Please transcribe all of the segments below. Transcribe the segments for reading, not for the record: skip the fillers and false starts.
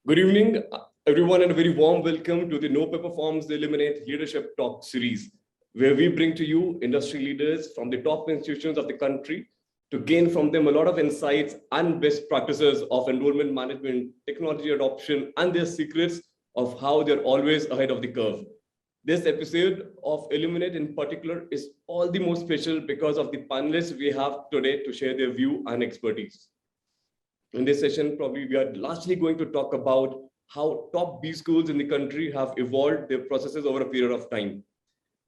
Good evening, everyone, and a very warm welcome to the NoPaperForms Illuminate Leadership Talk series, where we bring to you industry leaders from the top institutions of the country to gain from them a lot of insights and best practices of enrollment management, technology adoption, and their secrets of how they're always ahead of the curve. This episode of Illuminate in particular is all the more special because of the panelists we have today to share their view and expertise. In this session, probably we are largely going to talk about how top B schools in the country have evolved their processes over a period of time.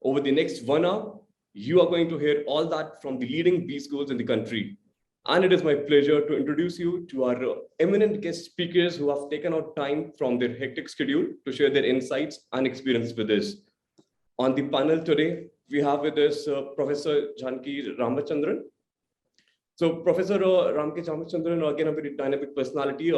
Over the next 1 hour, you are going to hear all that from the leading B schools in the country. And it is my pleasure to introduce you to our eminent guest speakers who have taken out time from their hectic schedule to share their insights and experience with us. On the panel today, we have with us Professor Janaki Ramachandram. So Professor Ramachandram, again, a very dynamic personality.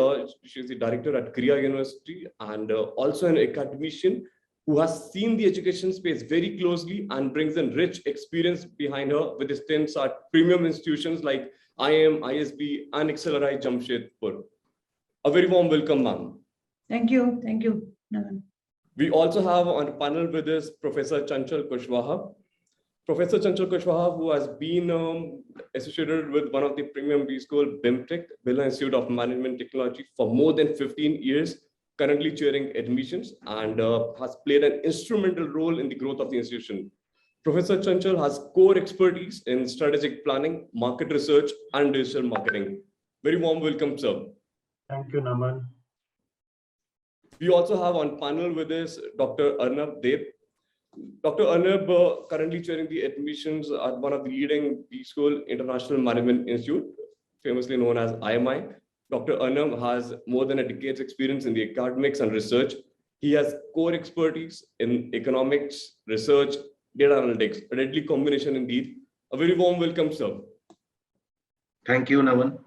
She's the director at Krea University and also an academician who has seen the education space very closely and brings in rich experience behind her with his stints at premium institutions like IIM, ISB, and XLRI Jamshedpur. A very warm welcome, ma'am. Thank you. Thank you, Naman. We also have on the panel with us Professor Chanchal Kushwaha. Professor Chanchal Kushwaha, who has been associated with one of the premium B school, BIMTECH, Birla Institute of Management Technology, for more than 15 years, currently chairing admissions and has played an instrumental role in the growth of the institution. Professor Chanchal has core expertise in strategic planning, market research, and digital marketing. Very warm welcome, sir. Thank you, Naman. We also have on panel with us Dr. Arnab. Dr. Arnab, currently chairing the admissions at one of the leading B School International Management Institute, famously known as IMI. Dr. Arnab has more than a decade's experience in the academics and research. He has core expertise in economics, research, data analytics, a deadly combination indeed. A very warm welcome, sir. Thank you, Naman.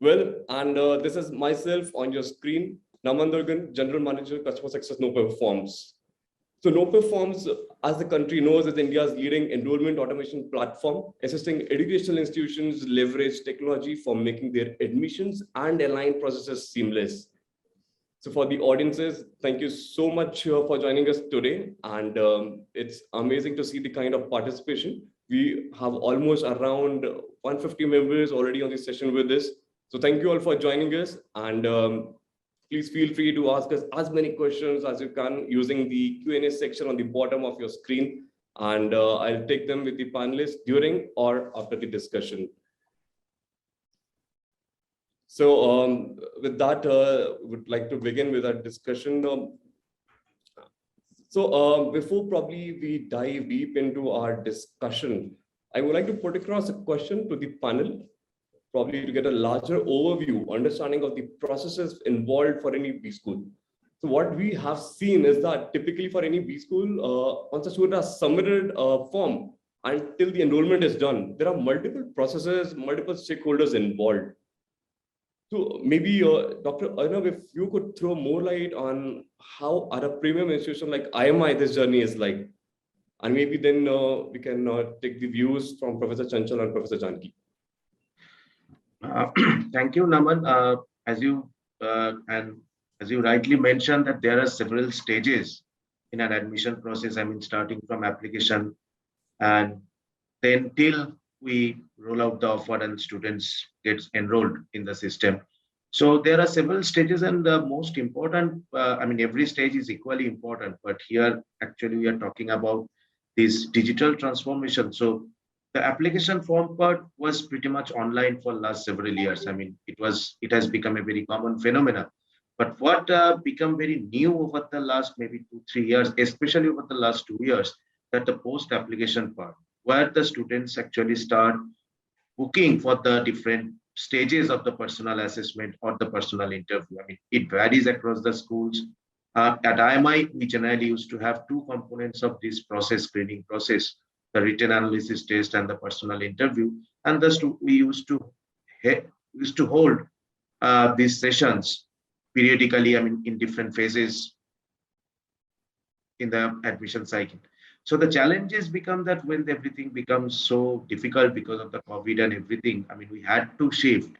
Well, and this is myself on your screen, Naman Durgan, General Manager, Customer Success, NoPaperForms. So NoPaperForms, as the country knows, is India's leading enrollment automation platform, assisting educational institutions leverage technology for making their admissions and align processes seamless. So for the audiences, thank you so much for joining us today. And it's amazing to see the kind of participation. We have almost around 150 members already on this session with us. So thank you all for joining us. And please feel free to ask us as many questions as you can using the Q&A section on the bottom of your screen. And I'll take them with the panelists during or after the discussion. So with that, would like to begin with our discussion. Before probably we dive deep into our discussion, I would like to put across a question to the panel, probably to get a larger overview, understanding of the processes involved for any B school. So what we have seen is that typically for any B school, once a student has submitted a form until the enrollment is done, there are multiple processes, multiple stakeholders involved. So maybe Dr. Arnab, if you could throw more light on how at a premium institution like IMI this journey is like, and maybe then we can take the views from Professor Chanchal and Professor Janaki. Thank you, Naman. As you rightly mentioned, that there are several stages in an admission process. I mean, starting from application and then till we roll out the offer and students get enrolled in the system. So there are several stages, and the most important, I mean, every stage is equally important, but here actually we are talking about this digital transformation. So the application form part was pretty much online for last several years. I mean, it has become a very common phenomenon. But what become very new over the last maybe 2-3 years, especially over the last 2 years, that the post-application part, where the students actually start booking for the different stages of the personal assessment or the personal interview. I mean, it varies across the schools. At IMI, we generally used to have 2 components of this process, screening process, the written analysis test and the personal interview. And we used to hold these sessions periodically, I mean, in different phases in the admission cycle. So the challenges become that when everything becomes so difficult because of the COVID and everything, I mean, we had to shift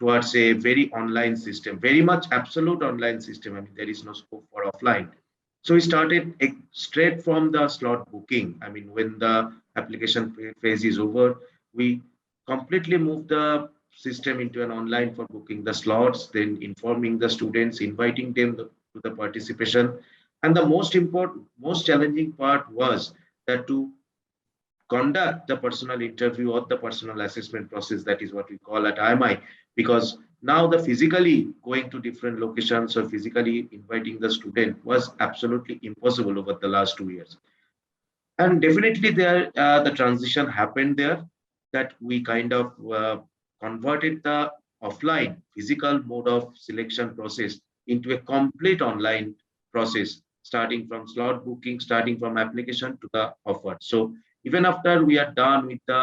towards a very online system, very much absolute online system. I mean, there is no scope for offline. So we started straight from the slot booking. I mean, when the application phase is over, we completely moved the system into an online for booking the slots, then informing the students, inviting them to the participation. And the most important, most challenging part was that to conduct the personal interview or the personal assessment process, that is what we call at IMI, because now the physically going to different locations or physically inviting the student was absolutely impossible over the last 2 years. And definitely there the transition happened there, that we kind of converted the offline physical mode of selection process into a complete online process, starting from slot booking, starting from application to the offer. So even after we are done with the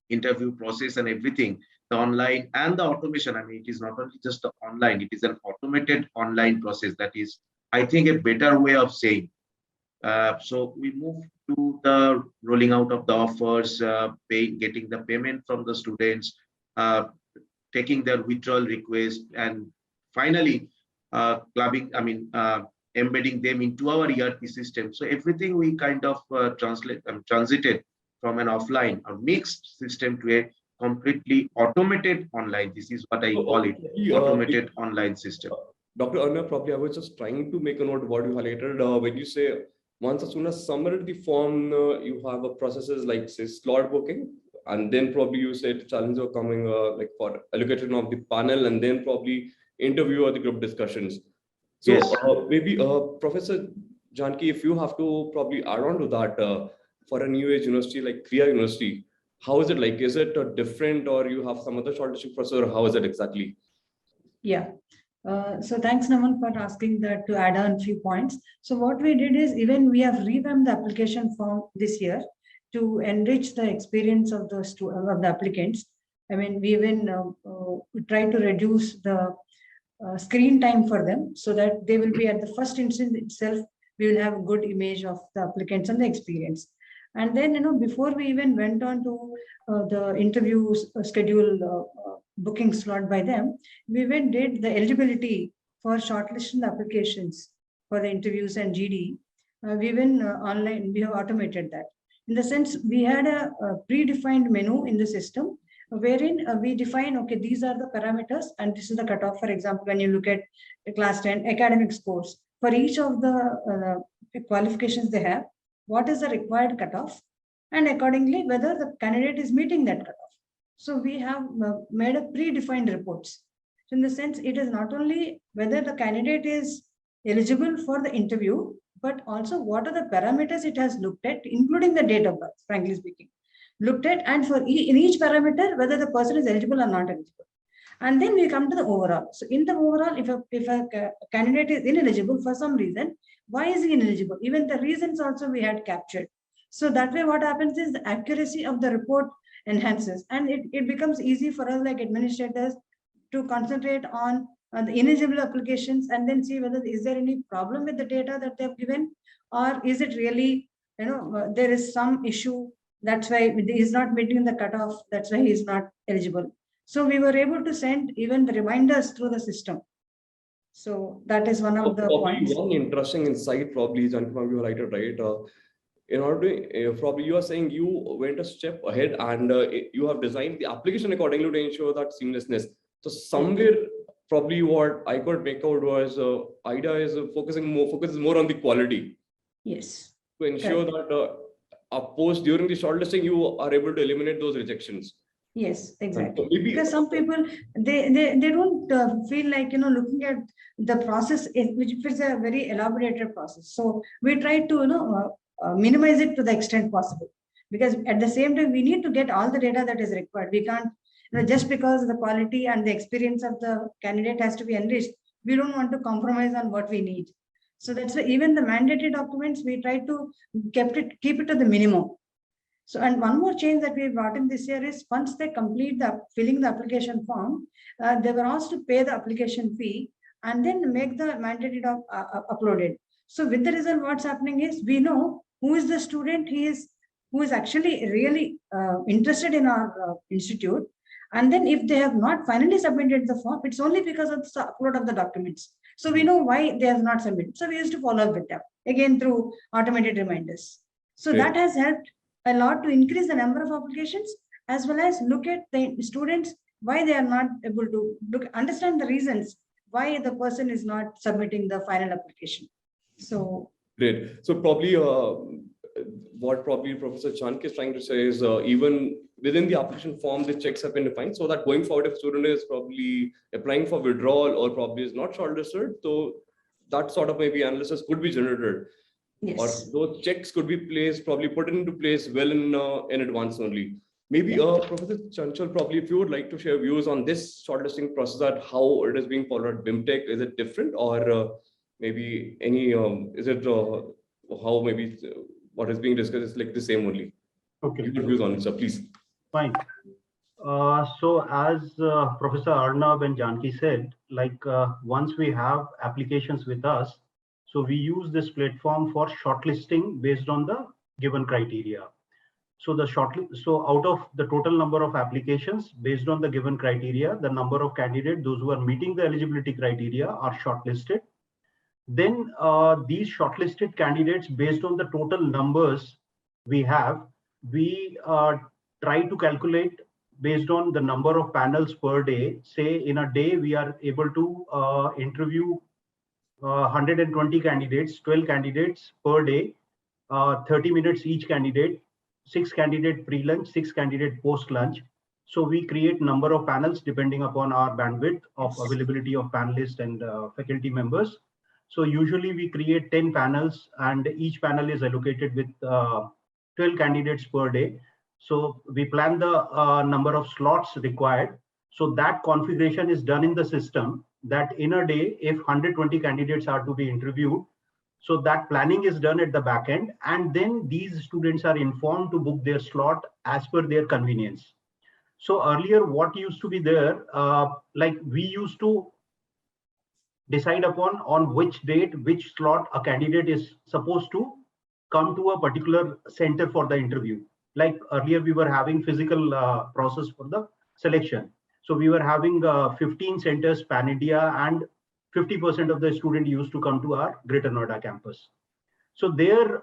interview process and everything, the online and the automation, I mean, it is not only just the online, it is an automated online process. That is, I think, a better way of saying. So we move to the rolling out of the offers, getting the payment from the students, taking their withdrawal request, and finally embedding them into our ERP system. So everything we kind of transited from an offline or mixed system to a completely automated online. This is what I call it, automated online system. Dr. Arnab, probably I was just trying to make a note of what you highlighted. When you say once as soon as submitted the form, you have a processes like say slot booking, and then probably you said challenges are coming like for allocation of the panel, and then probably interview or the group discussions. So Yes. maybe Professor Janaki, if you have to probably add on to that for a new age university like Krea University, how is it like? Is it different, or you have some other shortlisting process, or how is it exactly? Yeah. So thanks, Naman, for asking that to add on a few points. So what we did is even we have revamped the application form this year to enrich the experience of the applicants. I mean, we even try to reduce the screen time for them so that they will be at the first instance itself, we will have a good image of the applicants and the experience. And then, before we even went on to the interviews schedule booking slot by them, we even did the eligibility for shortlisting applications for the interviews and GD. We even online, we have automated that. In the sense, we had a predefined menu in the system wherein we define, okay, these are the parameters and this is the cutoff. For example, when you look at class 10 academic scores, for each of the qualifications they have, what is the required cutoff, and accordingly, whether the candidate is meeting that cutoff. So we have made a predefined reports. So in the sense, it is not only whether the candidate is eligible for the interview, but also what are the parameters it has looked at, including the date of birth, frankly speaking. Looked at, and for in each parameter, whether the person is eligible or not eligible. And then we come to the overall. So in the overall, if a candidate is ineligible for some reason, why is he ineligible? Even the reasons also we had captured. So that way what happens is the accuracy of the report enhances, and it becomes easy for us like administrators to concentrate on the ineligible applications and then see whether is there any problem with the data that they've given, or is it really, there is some issue. That's why he's not meeting the cutoff. That's why he's not eligible. So we were able to send even the reminders through the system. So that is one of the points. One interesting insight probably, Janaki, you highlighted, right? In order to, probably you are saying you went a step ahead and you have designed the application accordingly to ensure that seamlessness. So somewhere probably what I could make out was idea is focuses more on the quality. Yes. To ensure that post during the shortlisting, you are able to eliminate those rejections. Yes, exactly. Because some people, they don't feel like, looking at the process, which is a very elaborated process. So we try to, minimize it to the extent possible. Because at the same time, we need to get all the data that is required. We can't, just because the quality and the experience of the candidate has to be enriched, we don't want to compromise on what we need. So that's why even the mandatory documents, we try to keep it to the minimum. So, and one more change that we brought in this year is once they complete filling the application form, they were asked to pay the application fee and then make the mandatory doc uploaded. So with the result, what's happening is we know who is the student who is actually really interested in our institute, And then if they have not finally submitted the form, it's only because of the upload of the documents. So we know why they have not submitted. So we used to follow up with them again through automated reminders. So Great. that has helped a lot to increase the number of applications, as well as look at the students, why they are not able to understand the reasons why the person is not submitting the final application. So Great. So probably what probably Professor Chanchal is trying to say is even within the application form, the checks have been defined so that going forward, if student is probably applying for withdrawal or probably is not shortlisted, so that sort of maybe analysis could be generated. yes. Or those checks could be placed, probably put into place well in advance only. Maybe Professor Chanchal, probably if you would like to share views on this shortlisting process, that how it is being followed at BIMTECH, is it different or maybe any, is it how maybe what is being discussed is like the same only? Okay. Your views on it, sir, please. Fine. So as Professor Arnab and Janaki said, like once we have applications with us, so we use this platform for shortlisting based on the given criteria. So so out of the total number of applications based on the given criteria, the number of candidates, those who are meeting the eligibility criteria, are shortlisted. Then these shortlisted candidates, based on the total numbers we have, we try to calculate based on the number of panels per day. Say in a day, we are able to interview 120 candidates, 12 candidates per day, 30 minutes each candidate, 6 candidate pre-lunch, 6 candidate post-lunch. So we create number of panels depending upon our bandwidth of availability of panelists and faculty members. So usually we create 10 panels and each panel is allocated with 12 candidates per day. So we plan the number of slots required. So that configuration is done in the system that in a day, if 120 candidates are to be interviewed, so that planning is done at the back end, and then these students are informed to book their slot as per their convenience. So earlier, what used to be there, like we used to decide upon on which date, which slot a candidate is supposed to come to a particular center for the interview. Like earlier, we were having physical process for the selection. So we were having 15 centers pan India, and 50% of the student used to come to our Greater Noida campus. So there,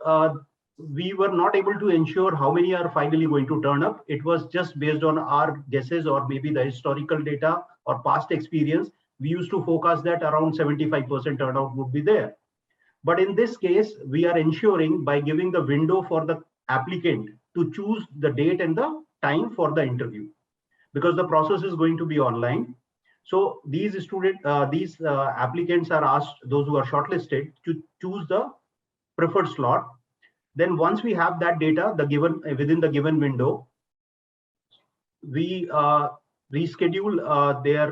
we were not able to ensure how many are finally going to turn up. It was just based on our guesses or maybe the historical data or past experience. We used to forecast that around 75% turnout would be there. But in this case, we are ensuring by giving the window for the applicant to choose the date and the time for the interview, because the process is going to be online. So these applicants are asked, those who are shortlisted, to choose the preferred slot. Then once we have that data, within the given window, we reschedule their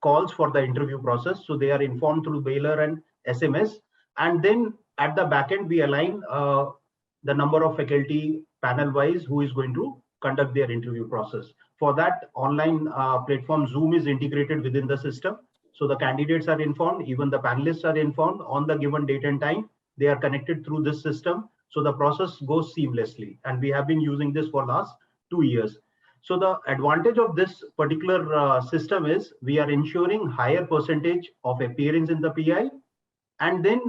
calls for the interview process. So they are informed through mailer and SMS. And then at the back end, we align the number of faculty panel-wise who is going to conduct their interview process. For that, online platform Zoom is integrated within the system. So the candidates are informed, even the panelists are informed on the given date and time. They are connected through this system. So the process goes seamlessly. And we have been using this for last 2 years. So the advantage of this particular system is we are ensuring higher percentage of appearance in the PI, and then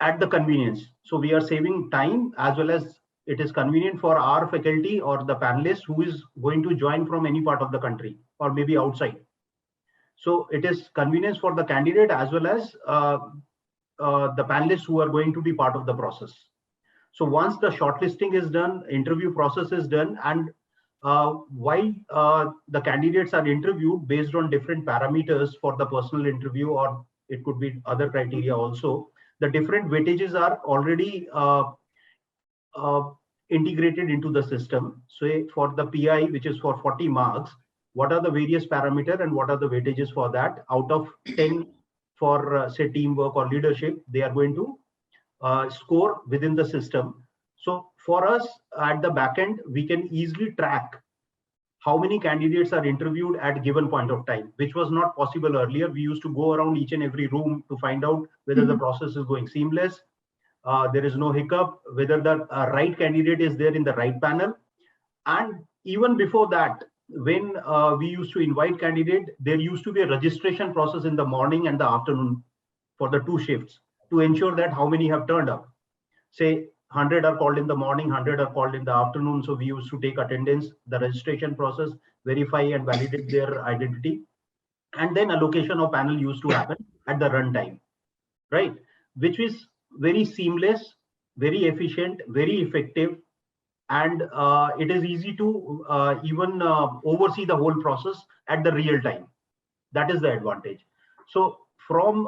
at the convenience. So we are saving time, as well as it is convenient for our faculty or the panelist who is going to join from any part of the country or maybe outside. So it is convenience for the candidate as well as the panelists who are going to be part of the process. So once the shortlisting is done, interview process is done, and while the candidates are interviewed based on different parameters for the personal interview, or it could be other criteria also, the different weightages are already integrated into the system. So for the PI, which is for 40 marks, what are the various parameters and what are the weightages for that? Out of 10 for say teamwork or leadership, they are going to score within the system. So for us at the back end, we can easily track how many candidates are interviewed at given point of time, which was not possible earlier. We used to go around each and every room to find out whether the process is going seamless, there is no hiccup, whether the right candidate is there in the right panel. And even before that, when we used to invite candidate, there used to be a registration process in the morning and the afternoon for the 2 shifts to ensure that how many have turned up. Say 100 are called in the morning, 100 are called in the afternoon. So we used to take attendance, the registration process, verify and validate their identity. And then allocation of panel used to happen at the runtime, right? Which is very seamless, very efficient, very effective. And it is easy to even oversee the whole process at the real time. That is the advantage. So from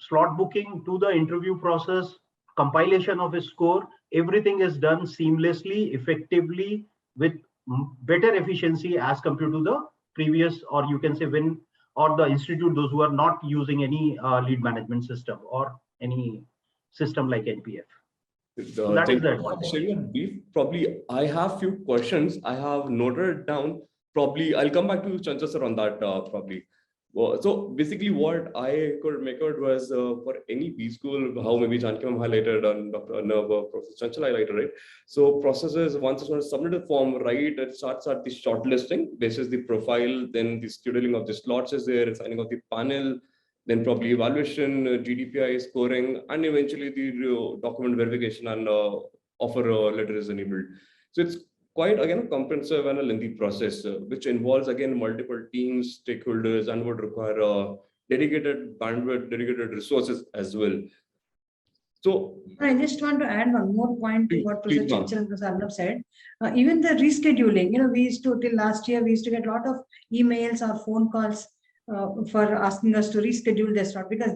slot booking to the interview process, compilation of a score, everything is done seamlessly, effectively, with better efficiency as compared to the previous, or you can say when, or the institute, those who are not using any lead management system or any system like NPF. So that is the Probably I have few questions. I have noted it down. Probably I'll come back to Chanchal sir on that probably. So basically what I could make out was for any B school, how maybe Janaki ma'am highlighted and Dr. Arnab, Professor Chanchal highlighted, right? So processes, once it's going to submit a form, right, it starts at the shortlisting, basis the profile, then the scheduling of the slots is there, signing of the panel, then probably evaluation, GDPI scoring, and eventually the document verification and offer letter is enabled. So it's quite again a comprehensive and a lengthy process, which involves again multiple teams, stakeholders, and would require dedicated bandwidth, dedicated resources as well. So I just want to add one more point to what Professor Chanchal and Professor Arnab said. Even the rescheduling, we used to, till last year, we used to get a lot of emails or phone calls for asking us to reschedule the slot, because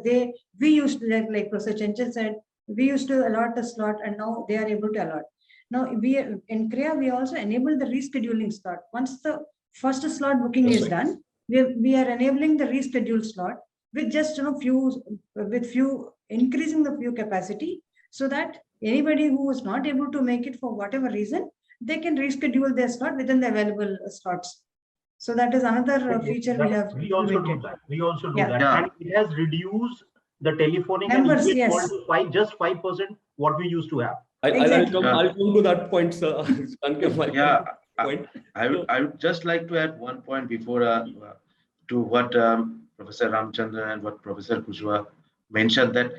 we used to, like Professor Chanchal said, we used to allot the slot and now they are able to allot. Now we in Krea, we also enable the rescheduling slot. Once the first slot booking is done, we are enabling the reschedule slot with just increasing the few capacity, so that anybody who is not able to make it for whatever reason, they can reschedule their slot within the available slots. So that is another feature we have. We also do that. We also do that, and it has reduced the telephonic numbers, and yes, just 5% what we used to have. I'll come to that point, sir. I would just like to add one point before to what Professor Ramachandram and what Professor Kushwaha mentioned, that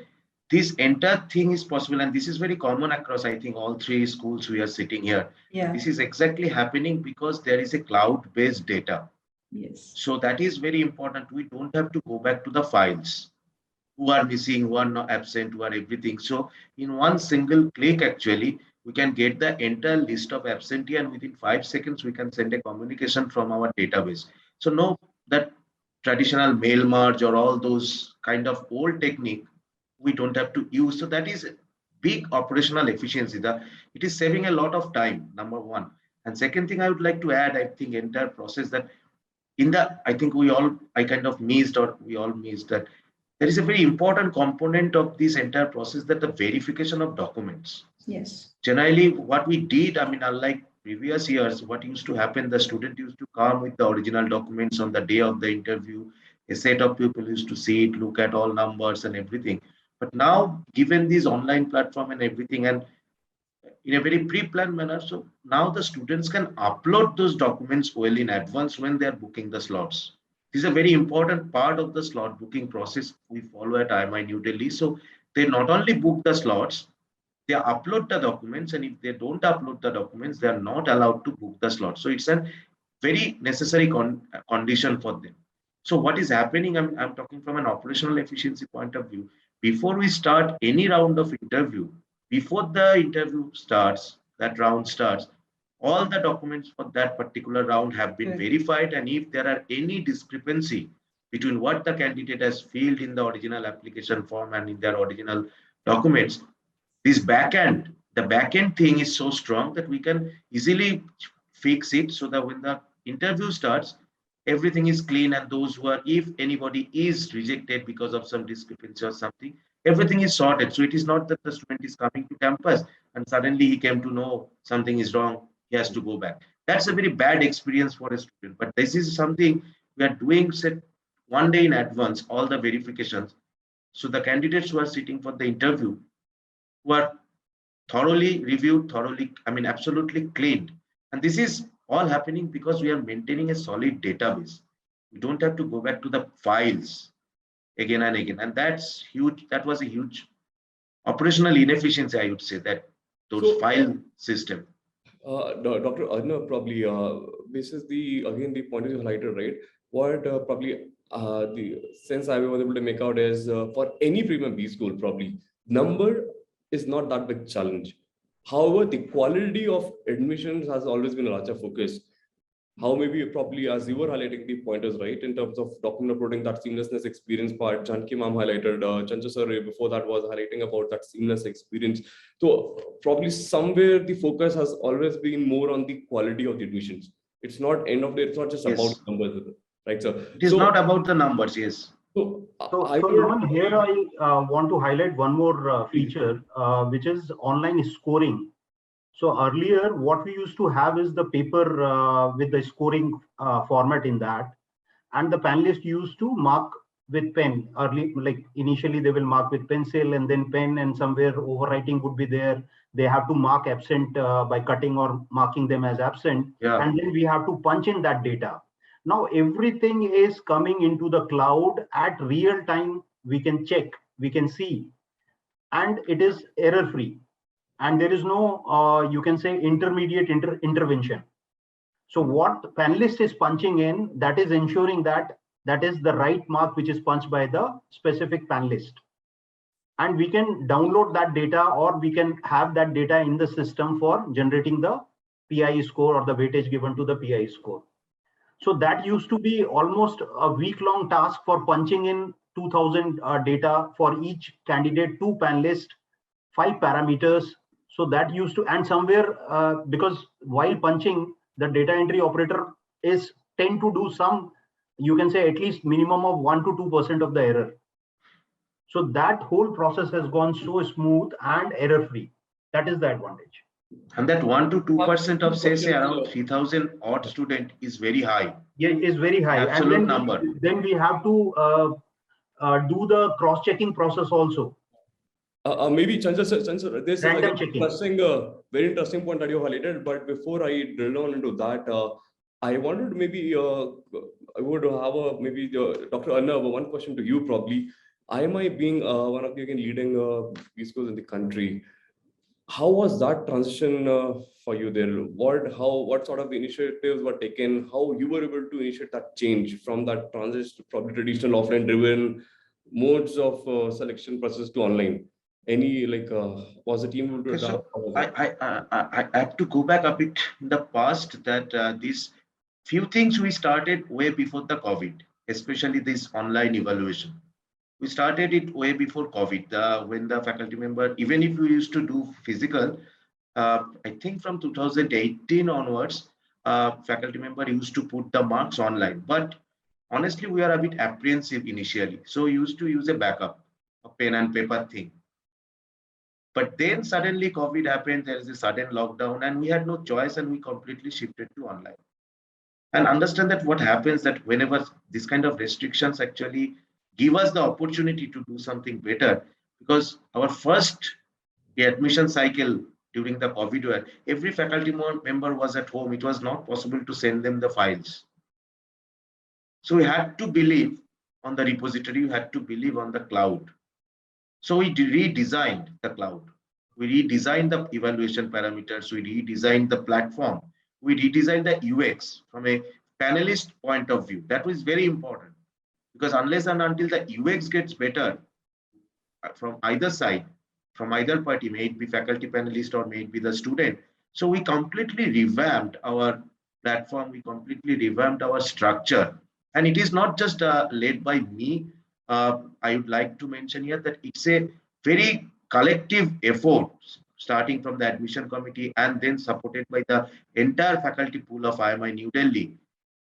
this entire thing is possible, and this is very common across, I think, all 3 schools we are sitting here. This is exactly happening because there is a cloud-based data. Yes. So that is very important. We don't have to go back to the files. Who are missing, who are not absent, who are everything. So in one single click, actually, we can get the entire list of absentee, and within 5 seconds, we can send a communication from our database. So no, that traditional mail merge or all those kind of old technique, we don't have to use. So that is a big operational efficiency. It is saving a lot of time, number one. And second thing I would like to add, I think entire process that I think we all missed that there is a very important component of this entire process, that the verification of documents. Yes. Generally, what we did, unlike previous years, what used to happen, the student used to come with the original documents on the day of the interview. A set of people used to see it, look at all numbers and everything. But now, given this online platform and everything, and in a very pre-planned manner, so now the students can upload those documents well in advance when they are booking the slots. This is a very important part of the slot booking process we follow at IMI New Delhi. So they not only book the slots, they upload the documents, and if they don't upload the documents, they are not allowed to book the slot. So it's a very necessary condition for them. So what is happening, I'm talking from an operational efficiency point of view. Before we start any round of interview, before the interview starts, that round starts, all the documents for that particular round have been verified, and if there are any discrepancy between what the candidate has filled in the original application form and in their original documents, the backend thing is so strong that we can easily fix it, so that when the interview starts, everything is clean, and if anybody is rejected because of some discrepancy or something, everything is sorted. So it is not that the student is coming to campus and suddenly he came to know something is wrong, he has to go back. That's a very bad experience for a student. But this is something we are doing, set one day in advance, all the verifications. So the candidates who are sitting for the interview, who are thoroughly reviewed, absolutely cleaned. And this is all happening because we are maintaining a solid database. We don't have to go back to the files again and again. And that's huge. That was a huge operational inefficiency, I would say, that those So, file system. Dr. Arnab, probably this is the again the point you highlighted, right? What probably the sense I was able to make out is for any premium B school, probably number is not that big challenge. However, the quality of admissions has always been a larger focus. How maybe probably as you were highlighting the pointers, right, in terms of document uploading, that seamlessness experience part, Janaki ma'am highlighted, Chanchal sir before that was highlighting about that seamless experience. So probably somewhere the focus has always been more on the quality of the admissions. It's not end of the, it's not just Yes. about numbers, right? So It is not about the numbers, yes. So So, I Naman, here I want to highlight one more feature, which is online scoring. So earlier, what we used to have is the paper with the scoring format in that, and the panelists used to mark with pen. Early, like initially, they will mark with pencil and then pen, and somewhere overwriting would be there. They have to mark absent by cutting or marking them as absent, and then we have to punch in that data. Now everything is coming into the cloud at real time. We can check, we can see, and it is error free. And there is no, you can say, intermediate intervention. So what panelist is punching in, that is ensuring that that is the right mark which is punched by the specific panelist. And we can download that data, or we can have that data in the system for generating the PI score or the weightage given to the PI score. So that used to be almost a week-long task for punching in 2000 data for each candidate, 2 panelists, 5 parameters. So that used to, and somewhere because while punching, the data entry operator is tend to do some, you can say, at least minimum of 1 to 2% of the error. So that whole process has gone so smooth and error free. That is the advantage. And that 1 to 2% of say around 3,000 odd student is very high. Yeah, it is very high. Absolute and number. Then we have to do the cross-checking process also. Maybe Chanchal sir, this is Random again checking. interesting, very interesting point that you highlighted. But before I drill down into that, I wanted to maybe I would have a maybe Dr. Arnab, one question to you probably. IMI being one of the again leading B schools in the country, how was that transition for you there? What sort of initiatives were taken? How you were able to initiate that change from that transition to probably traditional offline driven modes of selection process to online? Any like was the team able to adapt? I have to go back a bit in the past that these few things we started way before the COVID, especially this online evaluation. We started it way before COVID, when the faculty member, even if we used to do physical, I think from 2018 onwards, faculty member used to put the marks online. But honestly, we are a bit apprehensive initially. So we used to use a backup, a pen and paper thing. But then suddenly COVID happened, there is a sudden lockdown, and we had no choice, and we completely shifted to online. And understand that what happens that whenever this kind of restrictions actually give us the opportunity to do something better, because our first admission cycle during the COVID where every faculty member was at home, it was not possible to send them the files. So we had to believe on the repository, we had to believe on the cloud. So we redesigned the cloud. We redesigned the evaluation parameters. We redesigned the platform. We redesigned the UX from a panelist point of view. That was very important, because unless and until the UX gets better from either side, from either party, may it be faculty panelist or may it be the student. So we completely revamped our platform. We completely revamped our structure. And it is not just led by me. I would like to mention here that it's a very collective effort, starting from the admission committee and then supported by the entire faculty pool of IMI New Delhi.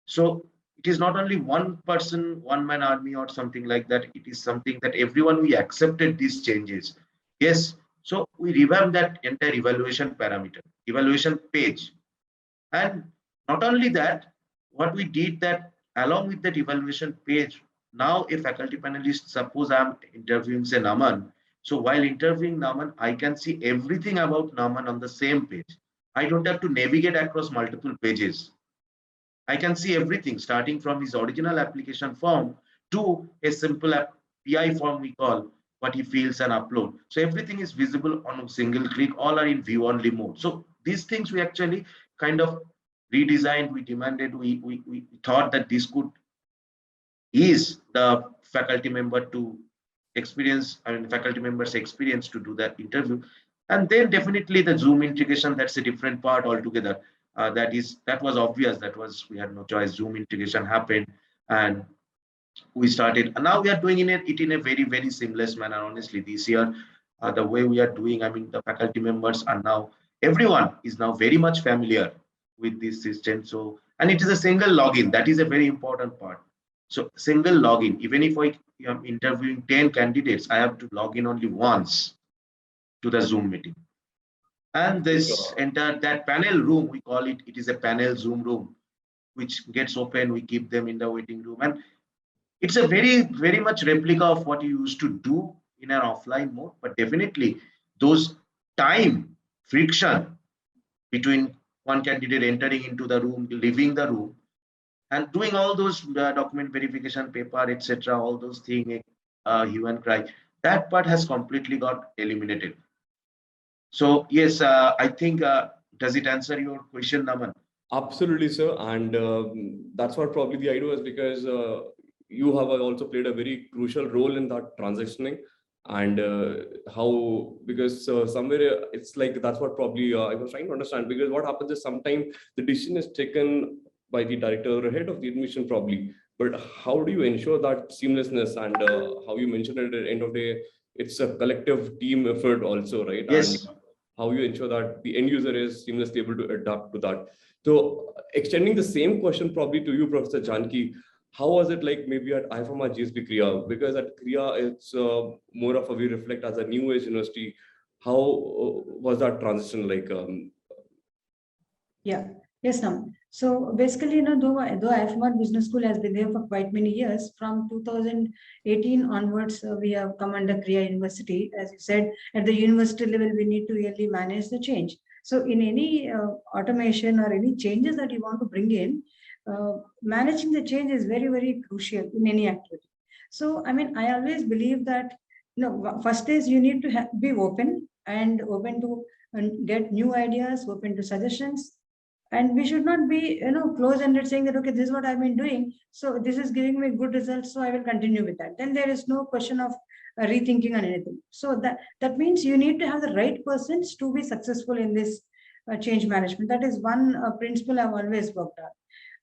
So it is not only one person, one man army or something like that. It is something that everyone, we accepted these changes. Yes. So we revamped that entire evaluation parameter, evaluation page. And not only that, what we did that along with that evaluation page, now a faculty panelist, suppose I'm interviewing say Naman. So while interviewing Naman, I can see everything about Naman on the same page. I don't have to navigate across multiple pages. I can see everything starting from his original application form to a simple PI form we call, what he fills and upload. So everything is visible on a single click, all are in view only mode. So these things we actually kind of redesigned, we demanded, we thought that this could ease the faculty member to experience, I mean, faculty members experience to do that interview. And then definitely the Zoom integration, that's a different part altogether. That was obvious. We had no choice. Zoom integration happened, and we started. And now we are doing it in a very, very seamless manner. Honestly, this year, the way we are doing, I mean, the faculty members are now, everyone is now very much familiar with this system. So, and it is a single login. That is a very important part. So single login, even if I am interviewing 10 candidates, I have to log in only once to the Zoom meeting. And this that panel room, we call it, it is a panel Zoom room, which gets open, we keep them in the waiting room. And it's a very, very much replica of what you used to do in an offline mode, but definitely those time friction between one candidate entering into the room, leaving the room, and doing all those document verification paper, etc., all those things, hue and cry, that part has completely got eliminated. So yes, I think, does it answer your question, Naman? Absolutely, sir. And that's what probably the idea was, because you have also played a very crucial role in that transitioning. And how, because somewhere it's like, that's what probably I was trying to understand, because what happens is sometimes the decision is taken by the director or head of the admission probably, but how do you ensure that seamlessness? And how you mentioned at the end of the day, it's a collective team effort also, right? Yes. And how you ensure that the end user is seamlessly able to adapt to that. So extending the same question probably to you, Professor Janaki, how was it like maybe at IFMR GSB Krea? Because at Krea, it's more of a, we reflect as a new age university. How was that transition like? Yeah, yes, ma'am. So basically, though IFMR Business School has been there for quite many years, from 2018 onwards, we have come under Krea University. As you said, at the university level, we need to really manage the change. So in any automation or any changes that you want to bring in, managing the change is very, very crucial in any activity. So, I mean, I always believe that, first is you need to be open to get new ideas, open to suggestions. And we should not be, close-ended saying that, okay, this is what I've been doing, so this is giving me good results, so I will continue with that. Then there is no question of rethinking on anything. So that means you need to have the right persons to be successful in this change management. That is one principle I've always worked on.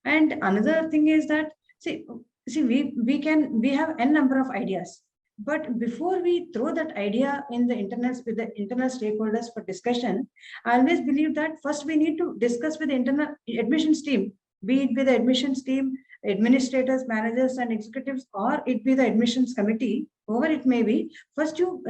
And another thing is that, see, we have n number of ideas. But before we throw that idea in the with the internal stakeholders for discussion, I always believe that first we need to discuss with the internal admissions team, be it with the admissions team, administrators, managers, and executives, or it be the admissions committee, whoever it may be. First, you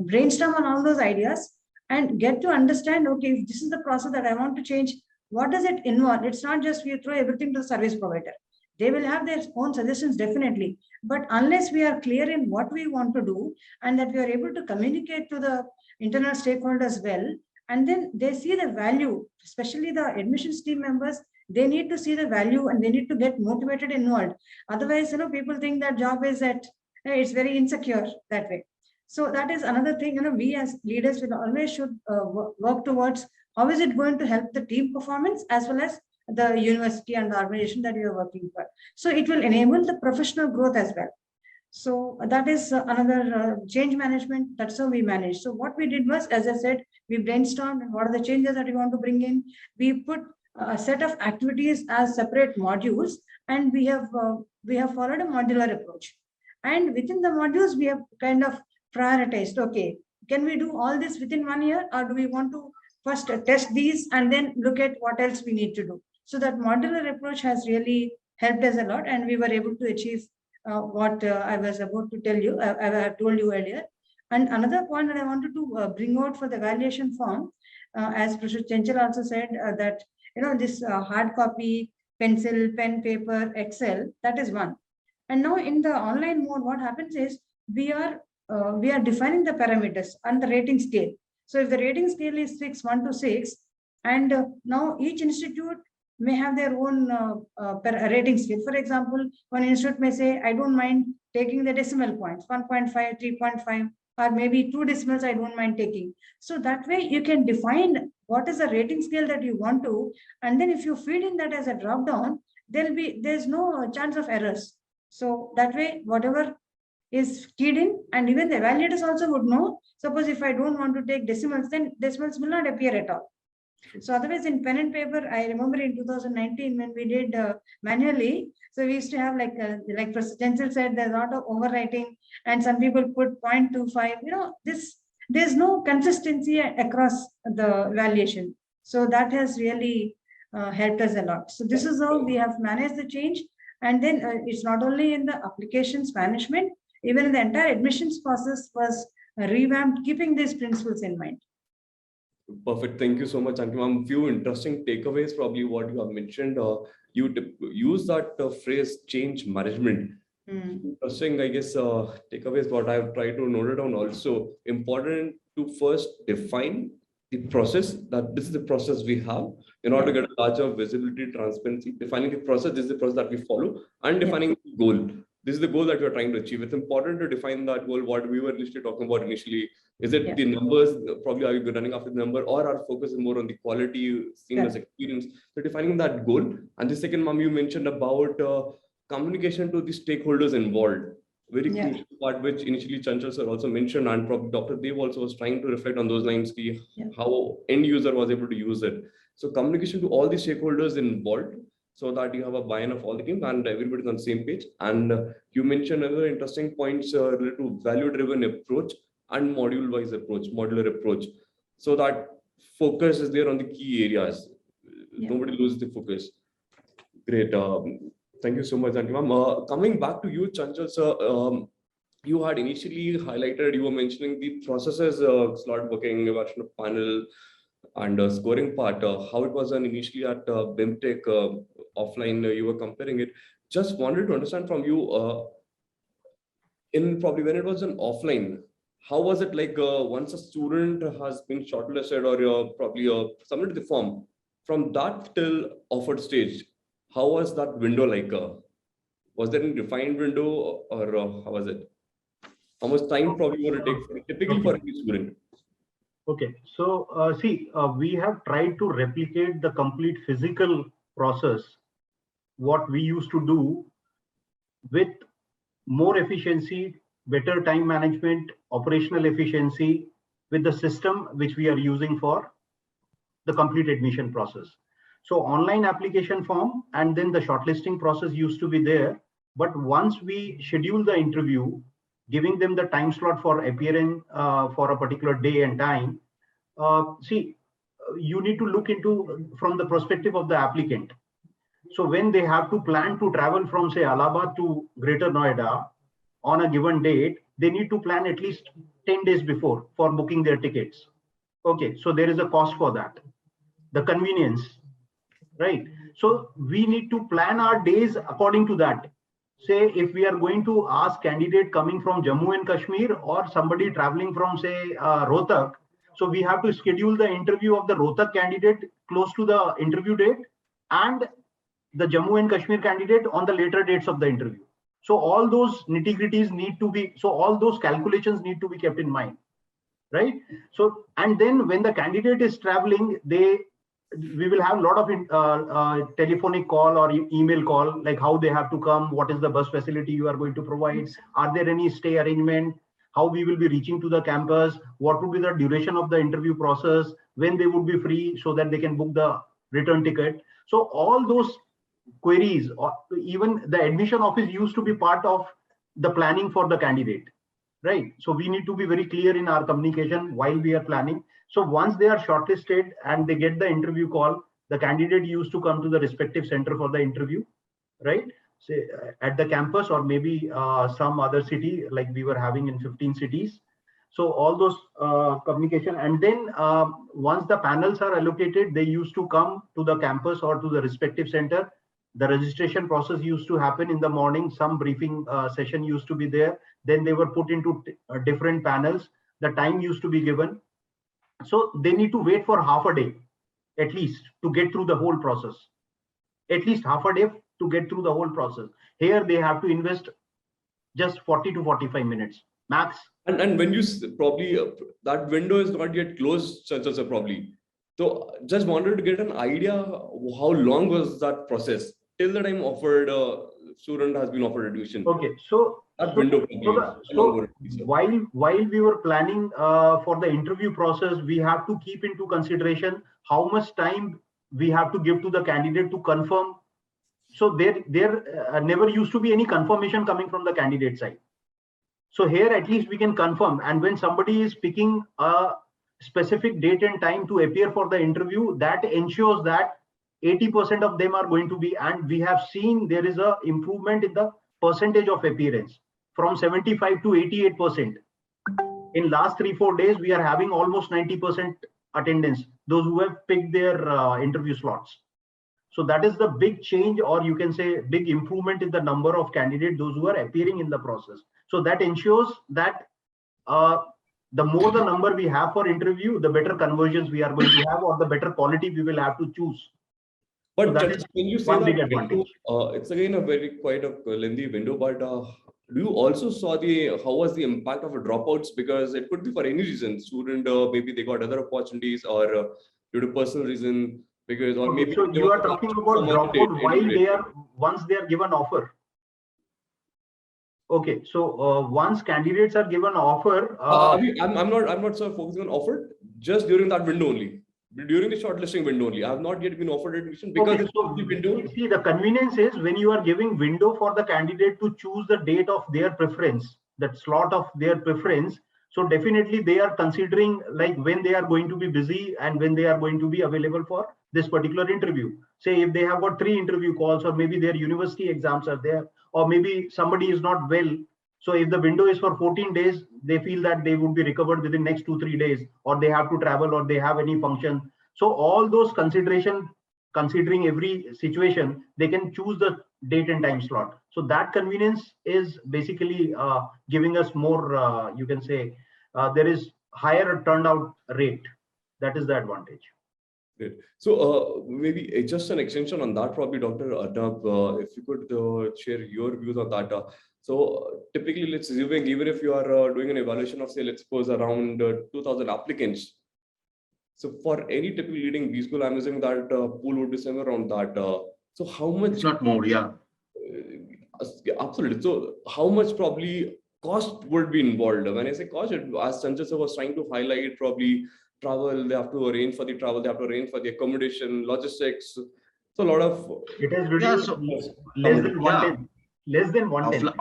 brainstorm on all those ideas and get to understand, okay, if this is the process that I want to change, what does it involve? It's not just we throw everything to the service provider. They will have their own suggestions, definitely. But unless we are clear in what we want to do and that we are able to communicate to the internal stakeholders well, and then they see the value, especially the admissions team members, they need to see the value and they need to get motivated, involved. Otherwise, people think that job is it's very insecure that way. So that is another thing, we as leaders will always should work towards how is it going to help the team performance as well as the university and the organization that you are working for. So it will enable the professional growth as well. So that is another change management. That's how we manage. So what we did was, as I said, we brainstormed what are the changes that we want to bring in. We put a set of activities as separate modules, and we have followed a modular approach. And within the modules, we have kind of prioritized. Okay, can we do all this within 1 year, or do we want to first test these and then look at what else we need to do? So that modular approach has really helped us a lot, and we were able to achieve what I was about to tell you. I have told you earlier. And another point that I wanted to bring out for the evaluation form, as Professor Chanchal also said, that this hard copy, pencil, pen, paper, Excel, that is one. And now in the online mode, what happens is we are defining the parameters and the rating scale. So if the rating scale is 1 to 6, And now each institute may have their own rating scale. For example, one institute may say, I don't mind taking the decimal points, 1.5, 3.5, or maybe 2 decimals I don't mind taking. So that way you can define what is the rating scale that you want to, and then if you feed in that as a drop down, there's no chance of errors. So that way, whatever is keyed in, and even the evaluators also would know, suppose if I don't want to take decimals, then decimals will not appear at all. So otherwise in pen and paper, I remember in 2019 when we did manually, so we used to have like Professor Chanchal said, there's a lot of overwriting, and some people put 0.25, there's no consistency across the evaluation. So that has really helped us a lot. So this is how we have managed the change. And then it's not only in the applications management, even in the entire admissions process was revamped, keeping these principles in mind. Perfect. Thank you so much, Janaki ma'am. Few interesting takeaways, probably what you have mentioned. You use that phrase change management. Interesting, I guess, takeaways, what I've tried to note it down also. Important to first define the process, that this is the process we have in order to get a larger visibility, transparency. Defining the process, this is the process that we follow, and defining the goal. This is the goal that we're trying to achieve. It's important to define that goal, what we were initially talking about initially. Is it the numbers, probably are you running after the number, or our focus is more on the quality, seamless experience? So defining that goal. And the second, ma'am, you mentioned about communication to the stakeholders involved. Very crucial part, which initially Chanchal sir also mentioned, and probably Dr. Dev also was trying to reflect on those lines, how end user was able to use it. So communication to all the stakeholders involved, so that you have a buy-in of all the teams and everybody's on the same page. And you mentioned other interesting points related to value-driven approach and module-wise approach, modular approach, so that focus is there on the key areas. Nobody loses the focus. Great. Thank you so much, Janaki ma'am. Coming back to you, Chanchal sir, you had initially highlighted, you were mentioning the processes, slot booking, version of panel, and scoring part, how it was done initially at BIMTECH offline, you were comparing it. Just wanted to understand from you, in probably when it was an offline, how was it like once a student has been shortlisted or probably submitted the form, from that till offered stage, how was that window like? Was there a defined window, or how was it? How much time probably you want to take typically for any student? Okay, so we have tried to replicate the complete physical process, what we used to do, with more efficiency, better time management, operational efficiency, with the system which we are using for the complete admission process. So online application form and then the shortlisting process used to be there. But once we schedule the interview, giving them the time slot for appearing for a particular day and time, you need to look into from the perspective of the applicant. So when they have to plan to travel from, say, Allahabad to Greater Noida on a given date, they need to plan at least 10 days before for booking their tickets. Okay, so there is a cost for that. The convenience, right? So we need to plan our days according to that. Say, if we are going to ask candidate coming from Jammu and Kashmir or somebody traveling from, say, Rohtak, so we have to schedule the interview of the Rohtak candidate close to the interview date and the Jammu and Kashmir candidate on the later dates of the interview. So all those nitty-gritties need to be, so all those calculations need to be kept in mind, right? So, and then when the candidate is traveling, we will have a lot of telephonic call or email call, like how they have to come, what is the bus facility you are going to provide, are there any stay arrangement, how we will be reaching to the campus, what would be the duration of the interview process, when they would be free so that they can book the return ticket. So all those queries, or even the admission office used to be part of the planning for the candidate, right? So we need to be very clear in our communication while we are planning. So once they are shortlisted and they get the interview call, the candidate used to come to the respective center for the interview, right? Say at the campus or maybe some other city, like we were having in 15 cities. So all those communication, and then once the panels are allocated, they used to come to the campus or to the respective center. The registration process used to happen in the morning. Some briefing session used to be there. Then they were put into different panels. The time used to be given. So they need to wait for half a day. at least to get through the whole process. At least half a day to get through the whole process. Here they have to invest just 40 to 45 minutes max. And when you probably that window is not yet closed, Chanchal sir, probably. So just wanted to get an idea how long was that process till the time offered student has been offered admission. Okay, so That window. While we were planning for the interview process, we have to keep into consideration how much time we have to give to the candidate to confirm. So there never used to be any confirmation coming from the candidate side. So here at least we can confirm, and when somebody is picking a specific date and time to appear for the interview, that ensures that 80% of them are going to be, and we have seen there is a improvement in the percentage of appearance from 75 to 88%. In last 3-4 days, we are having almost 90% attendance, those who have picked their interview slots. So that is the big change, or you can say big improvement in the number of candidates, those who are appearing in the process. So that ensures that the more the number we have for interview, the better conversions we are going to have, or the better quality we will have to choose. But so that is when you say one that big advantage. it's again a very quite a lengthy window, but do you also saw how was the impact of dropouts? Because it could be for any reason, student maybe they got other opportunities, or due to personal reason, because or maybe. So you are talking about dropout while they are once they are given offer. Okay, so once candidates are given offer, I'm not so focusing on offer, just during that window only. During the shortlisting window only, I have not yet been offered admission because okay, so the window. See, the convenience is when you are giving window for the candidate to choose the date of their preference, that slot of their preference. So definitely they are considering like when they are going to be busy and when they are going to be available for this particular interview. Say if they have got 3 interview calls, or maybe their university exams are there, or maybe somebody is not well. So if the window is for 14 days, they feel that they would be recovered within next 2-3 days, or they have to travel, or they have any function. So all those considering every situation, they can choose the date and time slot. So that convenience is basically giving us more, you can say, there is higher turnout rate. That is the advantage. Great. So maybe just an extension on that, probably Dr. Arnab, if you could share your views on that. So typically, let's assume even if you are doing an evaluation of, say, let's suppose around 2,000 applicants. So for any typical leading B school, I'm assuming that pool would be somewhere around that. So how much? It's not more, yeah. Absolutely. So how much probably cost would be involved? When I say cost, as Chanchal sir was trying to highlight, probably travel, they have to arrange for the travel, they have to arrange for the accommodation, logistics. So a lot of it is really less than 1/10. Less than 1/10.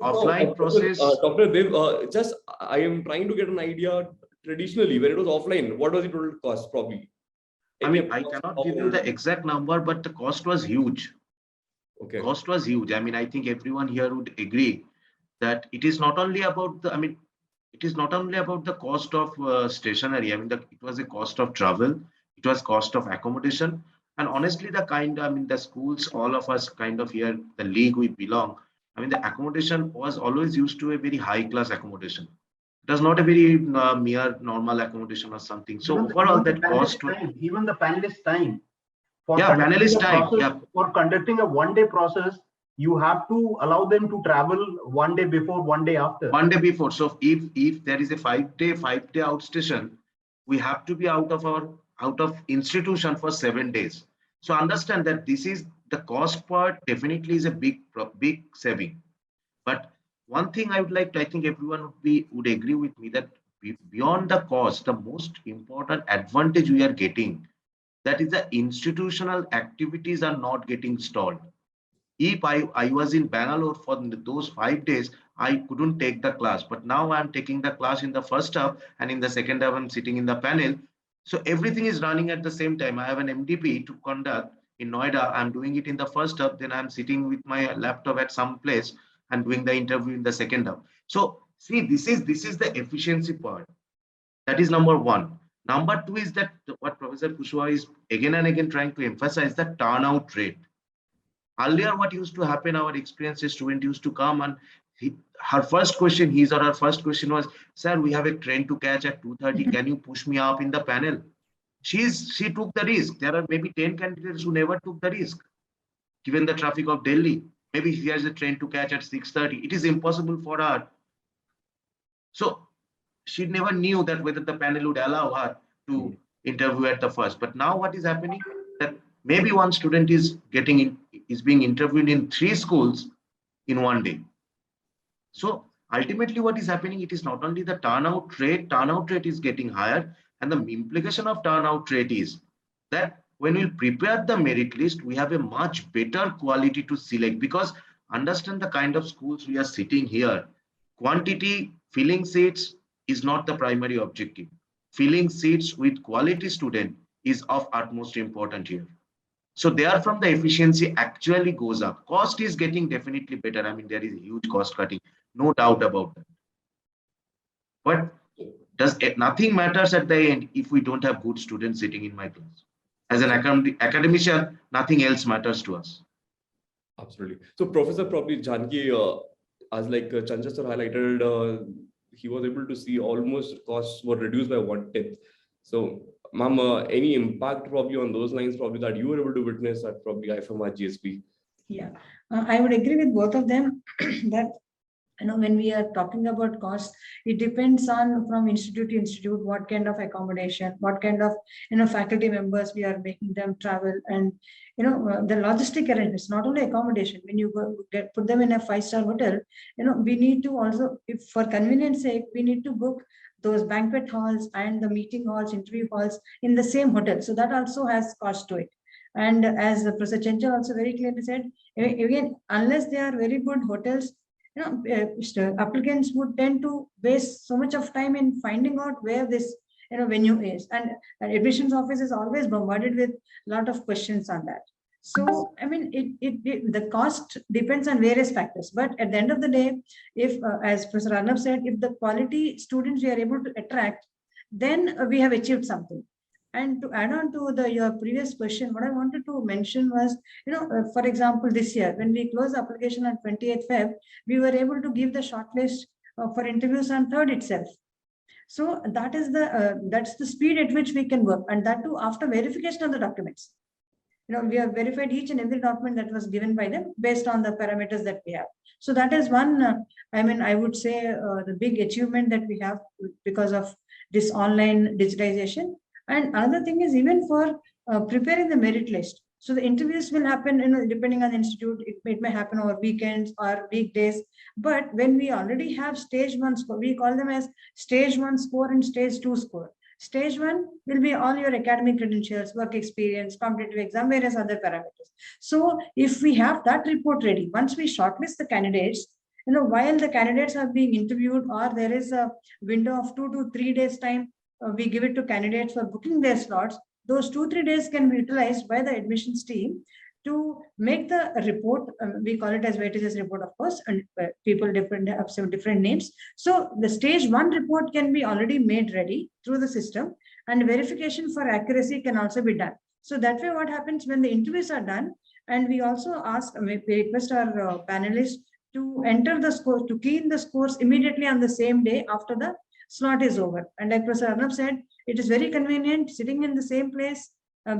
Offline process. Dr. Dev, just I am trying to get an idea. Traditionally, when it was offline, what was the total cost probably? I mean, I cannot give you the exact number, but the cost was huge. Okay. Cost was huge. I mean, I think everyone here would agree that it is not only about the, it is not only about the cost of stationery. I mean, it was a cost of travel, it was cost of accommodation, and honestly, the schools, all of us kind of here, the league we belong, I mean, the accommodation was always used to a very high class accommodation. It was not a very mere normal accommodation or something. So overall, that cost. Even the panelist time. For conducting a one-day process, you have to allow them to travel 1 day before, 1 day after. 1 day before. So if there is a 5-day outstation, we have to be out of institution for 7 days. So understand that this is the cost part. Definitely is a big saving. But one thing I would like to, I think everyone would agree with me that beyond the cost, the most important advantage we are getting, that is the institutional activities are not getting stalled. If I was in Bangalore for those 5 days, I couldn't take the class, but now I'm taking the class in the first half, and in the second half, I'm sitting in the panel. So everything is running at the same time. I have an MDP to conduct in Noida. I'm doing it in the first half, then I'm sitting with my laptop at some place and doing the interview in the second half. So see, this is the efficiency part. That is number one. Number two is that what Professor Kushwaha is again and again trying to emphasize, the turnout rate. Earlier, what used to happen, our experience, a student used to come and her first question was, sir, we have a train to catch at 2:30. Can you push me up in the panel? She took the risk. There are maybe 10 candidates who never took the risk, given the traffic of Delhi. Maybe she has a train to catch at 6:30. It is impossible for her. So she never knew that whether the panel would allow her to interview at the first. But now what is happening, that maybe one student is being interviewed in 3 schools in one day. So ultimately what is happening, it is not only the turnout rate is getting higher, and the implication of turnout rate is that when we prepare the merit list, we have a much better quality to select, because understand the kind of schools we are sitting here. Quantity, filling seats is not the primary objective. Filling seats with quality student is of utmost importance here. So therefrom the efficiency actually goes up. Cost is getting definitely better. I mean, there is a huge cost cutting, no doubt about that. But nothing matters at the end if we don't have good students sitting in my class. As an academician, nothing else matters to us. Absolutely. So Professor, probably Janaki, as like Chanchal sir highlighted, he was able to see almost costs were reduced by 1/10. So ma'am, any impact probably on those lines probably that you were able to witness at probably IFMR GSP? Yeah, I would agree with both of them that when we are talking about cost, it depends on from institute to institute what kind of accommodation, what kind of faculty members we are making them travel, and the logistic arrangements. Not only accommodation. When you put them in a 5-star hotel, we need to also, if for convenience sake, we need to book those banquet halls and the meeting halls, interview halls in the same hotel. So that also has cost to it. And as Professor Chanchal also very clearly said, again, unless they are very good hotels, applicants would tend to waste so much of time in finding out where this venue is, and admissions office is always bombarded with a lot of questions on that. So I mean, the cost depends on various factors, but at the end of the day, if as Professor Arnab said, if the quality students we are able to attract, then we have achieved something. And to add on to your previous question, what I wanted to mention was, for example, this year, when we closed the application on 28th Feb, we were able to give the shortlist for interviews on 3rd itself. So that is that's the speed at which we can work, and that too after verification of the documents. We have verified each and every document that was given by them based on the parameters that we have. So that is one, I would say the big achievement that we have because of this online digitization. And another thing is, even for preparing the merit list. So the interviews will happen, depending on the institute, it may happen over weekends or weekdays. But when we already have stage 1 score, we call them as stage 1 score and stage 2 score. Stage 1 will be all your academic credentials, work experience, competitive exam, various other parameters. So if we have that report ready, once we shortlist the candidates, while the candidates are being interviewed, or there is a window of 2 to 3 days time, we give it to candidates for booking their slots. Those 2-3 days can be utilized by the admissions team to make the report. We call it as weightages report, of course, and people have some different names. So the stage 1 report can be already made ready through the system, and verification for accuracy can also be done. So that way, what happens when the interviews are done, and we also we request our panelists to enter the score, to key in the scores immediately on the same day after the slot is over. And like Professor Arnab said, it is very convenient sitting in the same place.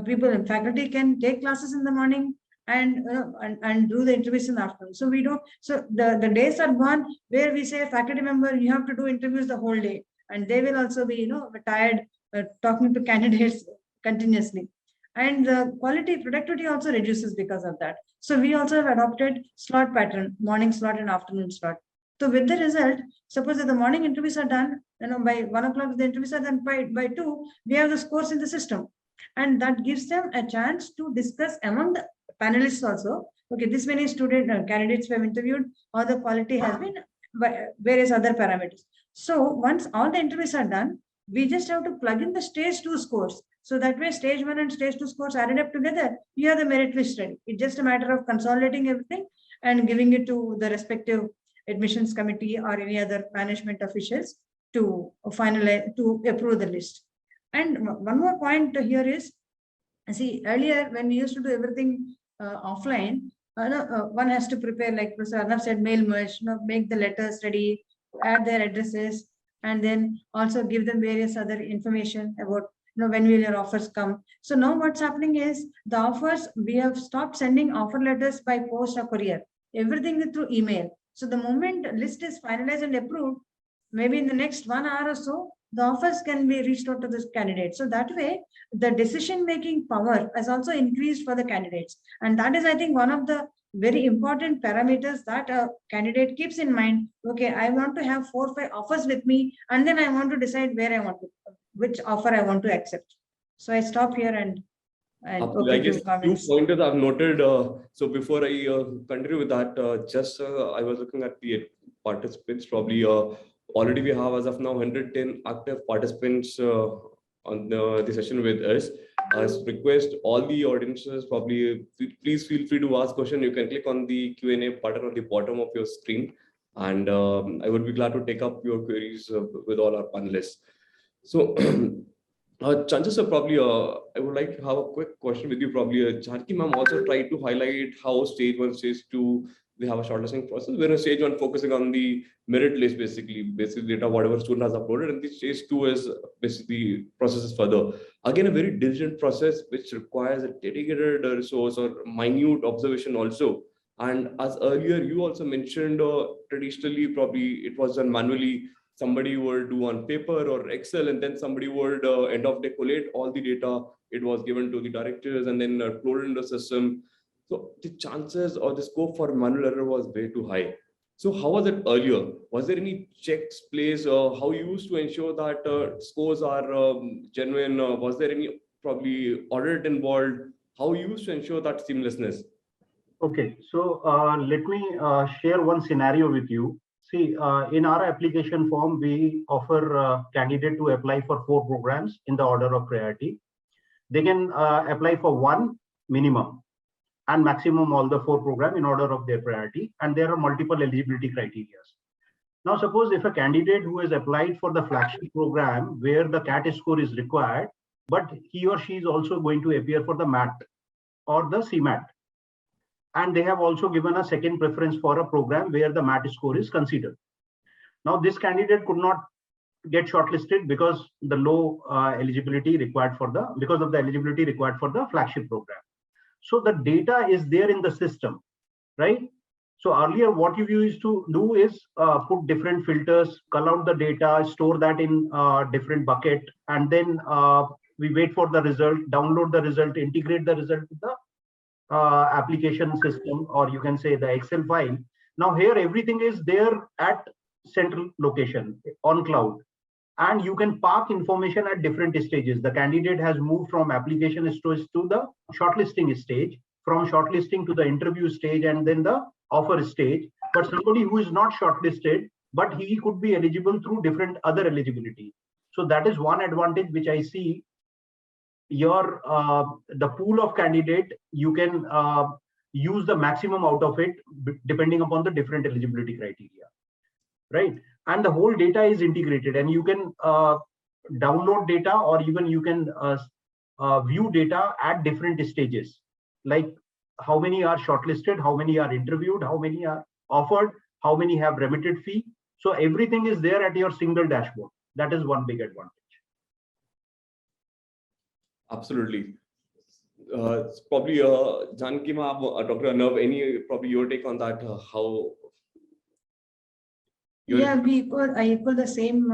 People and faculty can take classes in the morning and do the interviews in the afternoon. So we don't. So the days are gone where we say, faculty member, you have to do interviews the whole day, and they will also be tired talking to candidates continuously. And the quality productivity also reduces because of that. So we also have adopted slot pattern, morning slot and afternoon slot. So with the result, suppose that the morning interviews are done, by 1 o'clock the interviews are done, by 2, we have the scores in the system. And that gives them a chance to discuss among the panelists also, okay, this many candidates we have interviewed, or the quality has been by various other parameters. So once all the interviews are done, we just have to plug in the stage 2 scores. So that way, stage 1 and stage 2 scores added up together, you have the merit list ready. It's just a matter of consolidating everything and giving it to the respective admissions committee or any other management officials to finalize, to approve the list. And one more point here is, see, earlier when we used to do everything offline, one has to prepare, like Professor Arnab said, mail merge, make the letters ready, add their addresses, and then also give them various other information about when will your offers come? So now what's happening is the offers, we have stopped sending offer letters by post or courier. Everything is through email. So the moment list is finalized and approved, maybe in the next 1 hour or so, the offers can be reached out to this candidate. So that way, the decision-making power has also increased for the candidates. And that is, I think, one of the very important parameters that a candidate keeps in mind. Okay, I want to have 4 or 5 offers with me, and then I want to decide where I want to, which offer I want to accept. So I stop here and I guess 2 pointers I've noted. So before I continue with that, I was looking at the participants. Probably already we have as of now 110 active participants on the session with us. I request all the audiences, probably please feel free to ask questions. You can click on the Q&A button at the bottom of your screen, and I would be glad to take up your queries with all our panelists. So Chanchal sir, probably I would like to have a quick question with you. Probably Janaki ma'am also tried to highlight how stage 1, stage 2, we have a shortlisting process. We're in stage 1 focusing on the merit list, basically data, whatever student has uploaded, and the stage 2 is basically processes further. Again, a very diligent process which requires a dedicated resource or minute observation also. And as earlier you also mentioned, traditionally probably it was done manually. Somebody would do on paper or Excel, and then somebody would end of day collate all the data. It was given to the directors and then uploaded in the system. So the chances or the scope for manual error was way too high. So how was it earlier? Was there any checks placed? How you used to ensure that scores are genuine? Was there any probably audit involved? How you used to ensure that seamlessness? Okay, so let me share one scenario with you. See, in our application form, we offer candidate to apply for 4 programs in the order of priority. They can apply for 1 minimum and maximum all the 4 programs in order of their priority. And there are multiple eligibility criteria. Now, suppose if a candidate who has applied for the flagship program where the CAT score is required, but he or she is also going to appear for the MAT or the CMAT. And they have also given a second preference for a program where the MAT score is considered. Now, this candidate could not get shortlisted because the low eligibility required for because of the eligibility required for the flagship program. So the data is there in the system, right? So earlier, what you used to do is put different filters, cull out the data, store that in different bucket, and then we wait for the result, download the result, integrate the result with the application system, or you can say the Excel file. Now here everything is there at central location on cloud, and you can park information at different stages. The candidate has moved from application stage to the shortlisting stage, from shortlisting to the interview stage, and then the offer stage. But somebody who is not shortlisted, but he could be eligible through different other eligibility. So that is one advantage which I see. Your the pool of candidate, you can use the maximum out of it depending upon the different eligibility criteria, right? And the whole data is integrated, and you can download data, or even you can view data at different stages, like how many are shortlisted, how many are interviewed, how many are offered, how many have remitted fee. So everything is there at your single dashboard. That is one big advantage. Absolutely. Probably Janaki ma'am, Dr. Arnab, any probably your take on that? How? Yeah, I equal the same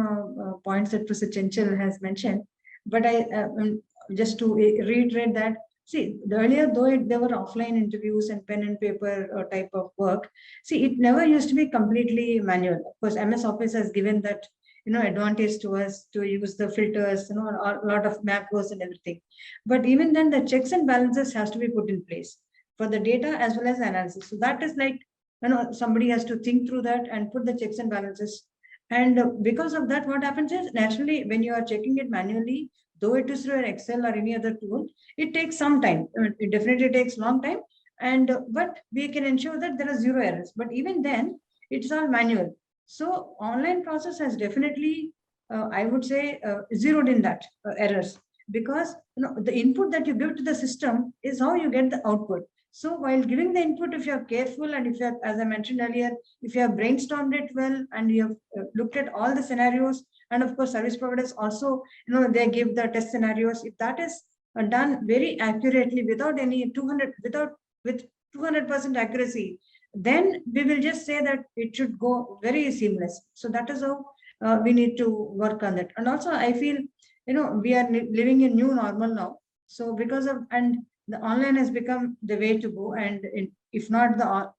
points that Professor Chanchal has mentioned, but just to reiterate that, see, earlier though there were offline interviews and pen and paper type of work, see, it never used to be completely manual. Of course, MS Office has given that advantage to us to use the filters, a lot of macros and everything. But even then, the checks and balances has to be put in place for the data as well as the analysis. So that is like, somebody has to think through that and put the checks and balances. And because of that, what happens is, naturally, when you are checking it manually, though it is through an Excel or any other tool, it takes some time. It definitely takes long time. And but we can ensure that there are 0 errors. But even then, it's all manual. So online process has definitely, I would say, zeroed in that errors, because the input that you give to the system is how you get the output. So while giving the input, if you are careful and if you have, as I mentioned earlier, if you have brainstormed it well and you have looked at all the scenarios, and of course, service providers also, they give the test scenarios. If that is done very accurately without any 200, with 200% accuracy, then we will just say that it should go very seamless. So that is how we need to work on that. And also, I feel, we are living in new normal now. So because of, and the online has become the way to go, and if not the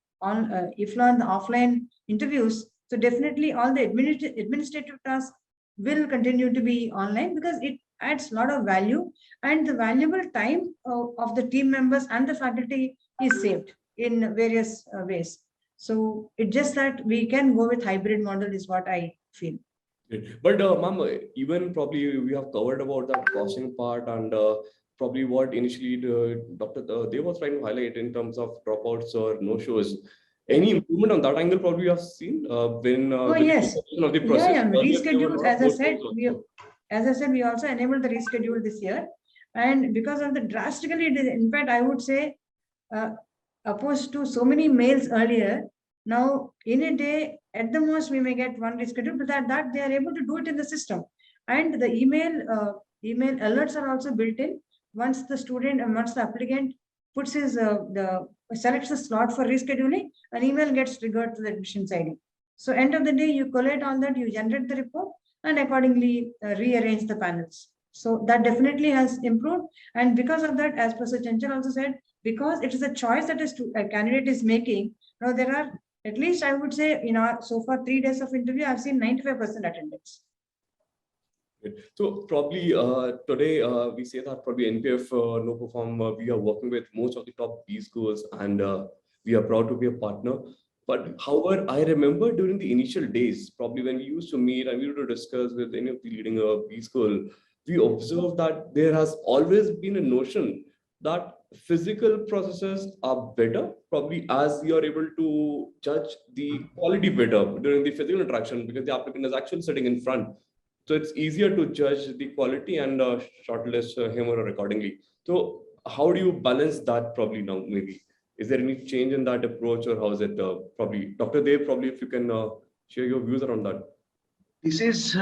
if not the offline interviews, so definitely all the administrative tasks will continue to be online, because it adds a lot of value, and the valuable time of the team members and the faculty is saved in various ways. So it's just that we can go with hybrid model is what I feel. But ma'am, even probably we have covered about that costing part, and probably what initially Dr. Dev was trying to highlight in terms of dropouts or no-shows. Any improvement on that angle probably you have seen when yes. of the process? Yeah. Earlier, there were Reschedules, not as I said, we also enabled the reschedule this year. And because of the drastically, in fact, I would say, opposed to so many mails earlier, now in a day, at the most, we may get one reschedule, but that they are able to do it in the system. And the email alerts are also built in. Once the student and once the applicant puts his selects the slot for rescheduling, an email gets triggered to the admissions ID. So end of the day, you collate on that, you generate the report, and accordingly rearrange the panels. So that definitely has improved. And because of that, as Professor Chanchal also said, because it is a choice that a candidate is making, now there are, at least I would say, so far 3 days of interview, I've seen 95% attendance. So probably today we say that probably NPF NoPaperForm, we are working with most of the top B schools, and we are proud to be a partner. But however, I remember during the initial days, probably when we used to meet and we used to discuss with any of the leading B school, we observed that there has always been a notion that physical processes are better, probably as you are able to judge the quality better during the physical interaction, because the applicant is actually sitting in front. So it's easier to judge the quality and shortlist him or her accordingly. So how do you balance that probably now, maybe? Is there any change in that approach, or how is it probably? Dr. Dev, probably if you can share your views around that. This is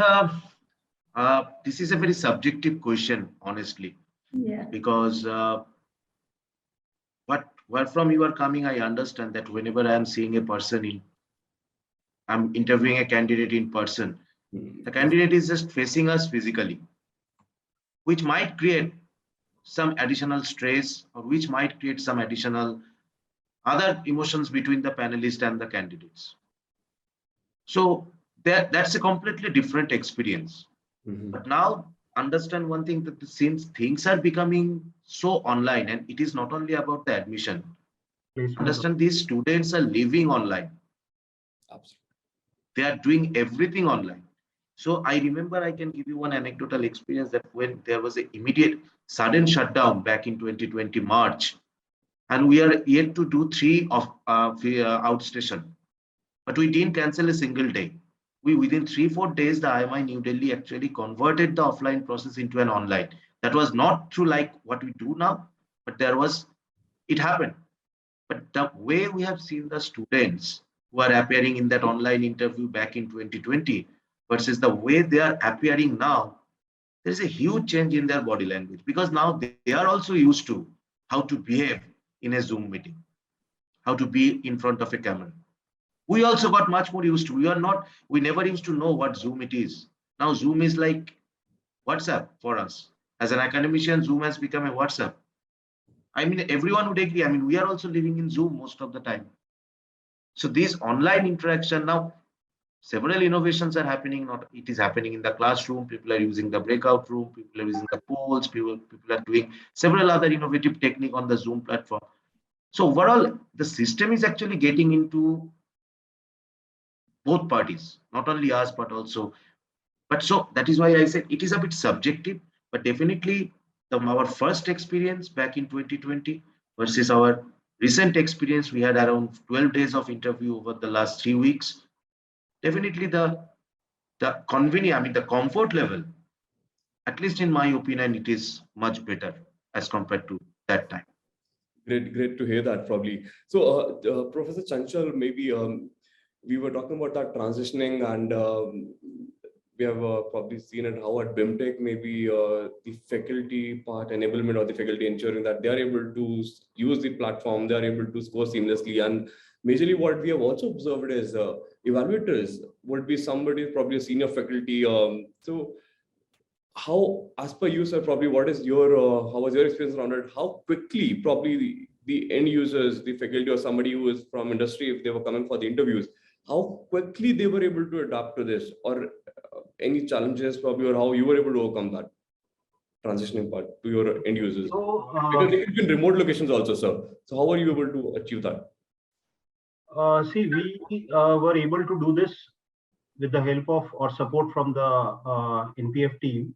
a very subjective question, honestly. Yeah. Because where from you are coming, I understand that whenever I am seeing a person I'm interviewing a candidate in person, the candidate is just facing us physically, which might create some additional stress, or which might create some additional other emotions between the panelist and the candidates. So that's a completely different experience. But now understand one thing, that since things are becoming so online, and it is not only about the admission, understand these students are living online. Absolutely. They are doing everything online. So I remember, I can give you one anecdotal experience, that when there was an immediate sudden shutdown back in 2020 March, and we are yet to do 3 of outstation, but we didn't cancel a single day. Within 3-4 days, the IMI New Delhi actually converted the offline process into an online. That was not true like what we do now, but it happened. But the way we have seen the students who are appearing in that online interview back in 2020 versus the way they are appearing now, there is a huge change in their body language, because now they are also used to how to behave in a Zoom meeting, how to be in front of a camera. We also got much more used to. We never used to know what Zoom it is. Now Zoom is like WhatsApp for us. As an academician, Zoom has become a WhatsApp. I mean, everyone would agree. I mean, we are also living in Zoom most of the time. So this online interaction now, several innovations are happening. It is happening in the classroom. People are using the breakout room. People are using the polls. People are doing several other innovative techniques on the Zoom platform. So overall, the system is actually getting into both parties, not only us, but also. But so that is why I said it is a bit subjective, but definitely our first experience back in 2020 versus our recent experience, we had around 12 days of interview over the last 3 weeks. Definitely the convenience, I mean, the comfort level, at least in my opinion, it is much better as compared to that time. Great to hear that, probably. So, Professor Chanchal, maybe we were talking about that transitioning, and we have probably seen it how at BIMTECH, maybe the faculty part enablement or the faculty ensuring that they are able to use the platform, they are able to score seamlessly. And majorly what we have also observed is evaluators would be somebody, probably a senior faculty. So how, as per you, sir, probably what is your, how was your experience around it? How quickly probably the end users, the faculty or somebody who is from industry, if they were coming for the interviews, how quickly they were able to adapt to this, or any challenges probably, or how you were able to overcome that transitioning part to your end users? So, Because they could be in remote locations also, sir. So how are you able to achieve that? see, we were able to do this with the help of or support from the NPF team.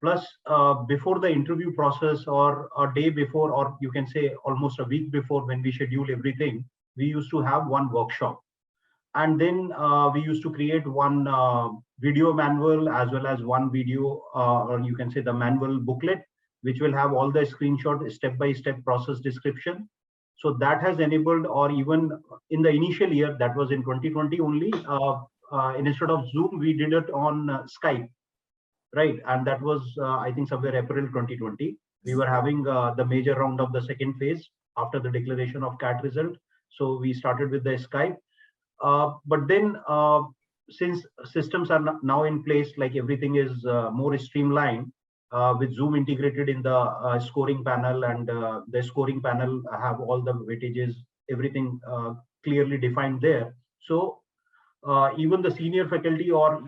Plus, before the interview process or a day before, or you can say almost a week before, when we schedule everything, we used to have one workshop. And then we used to create one video manual as well as one video, or you can say the manual booklet, which will have all the screenshot step-by-step process description. So that has enabled, or even in the initial year, that was in 2020 only, instead of Zoom, we did it on Skype. Right, and that was I think somewhere April 2020. We were having the major round of the second phase after the declaration of CAT result. So we started with the Skype, but then since systems are now in place, like everything is more streamlined with Zoom integrated in the scoring panel, and the scoring panel have all the weightages, everything clearly defined there. So even the senior faculty or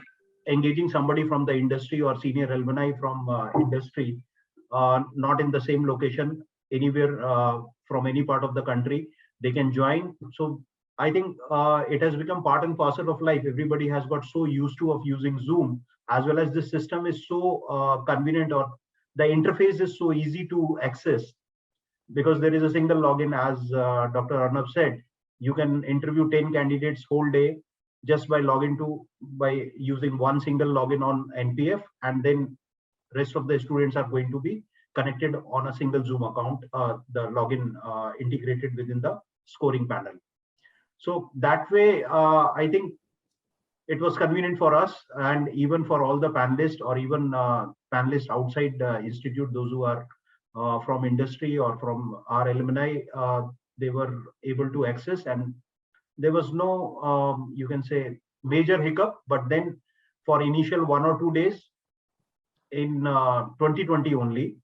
engaging somebody from the industry or senior alumni from industry, not in the same location, anywhere from any part of the country, they can join. So I think it has become part and parcel of life. Everybody has got so used to of using Zoom, as well as this system is so convenient, or the interface is so easy to access, because there is a single login. As Dr. Arnab said, you can interview 10 candidates whole day just by using one single login on NPF, and then rest of the students are going to be connected on a single Zoom account, the login integrated within the scoring panel. So that way, I think it was convenient for us, and even for all the panelists, or even panelists outside the institute, those who are from industry or from our alumni, they were able to access, and there was no, you can say, major hiccup. But then for initial 1 or 2 days in 2020 only,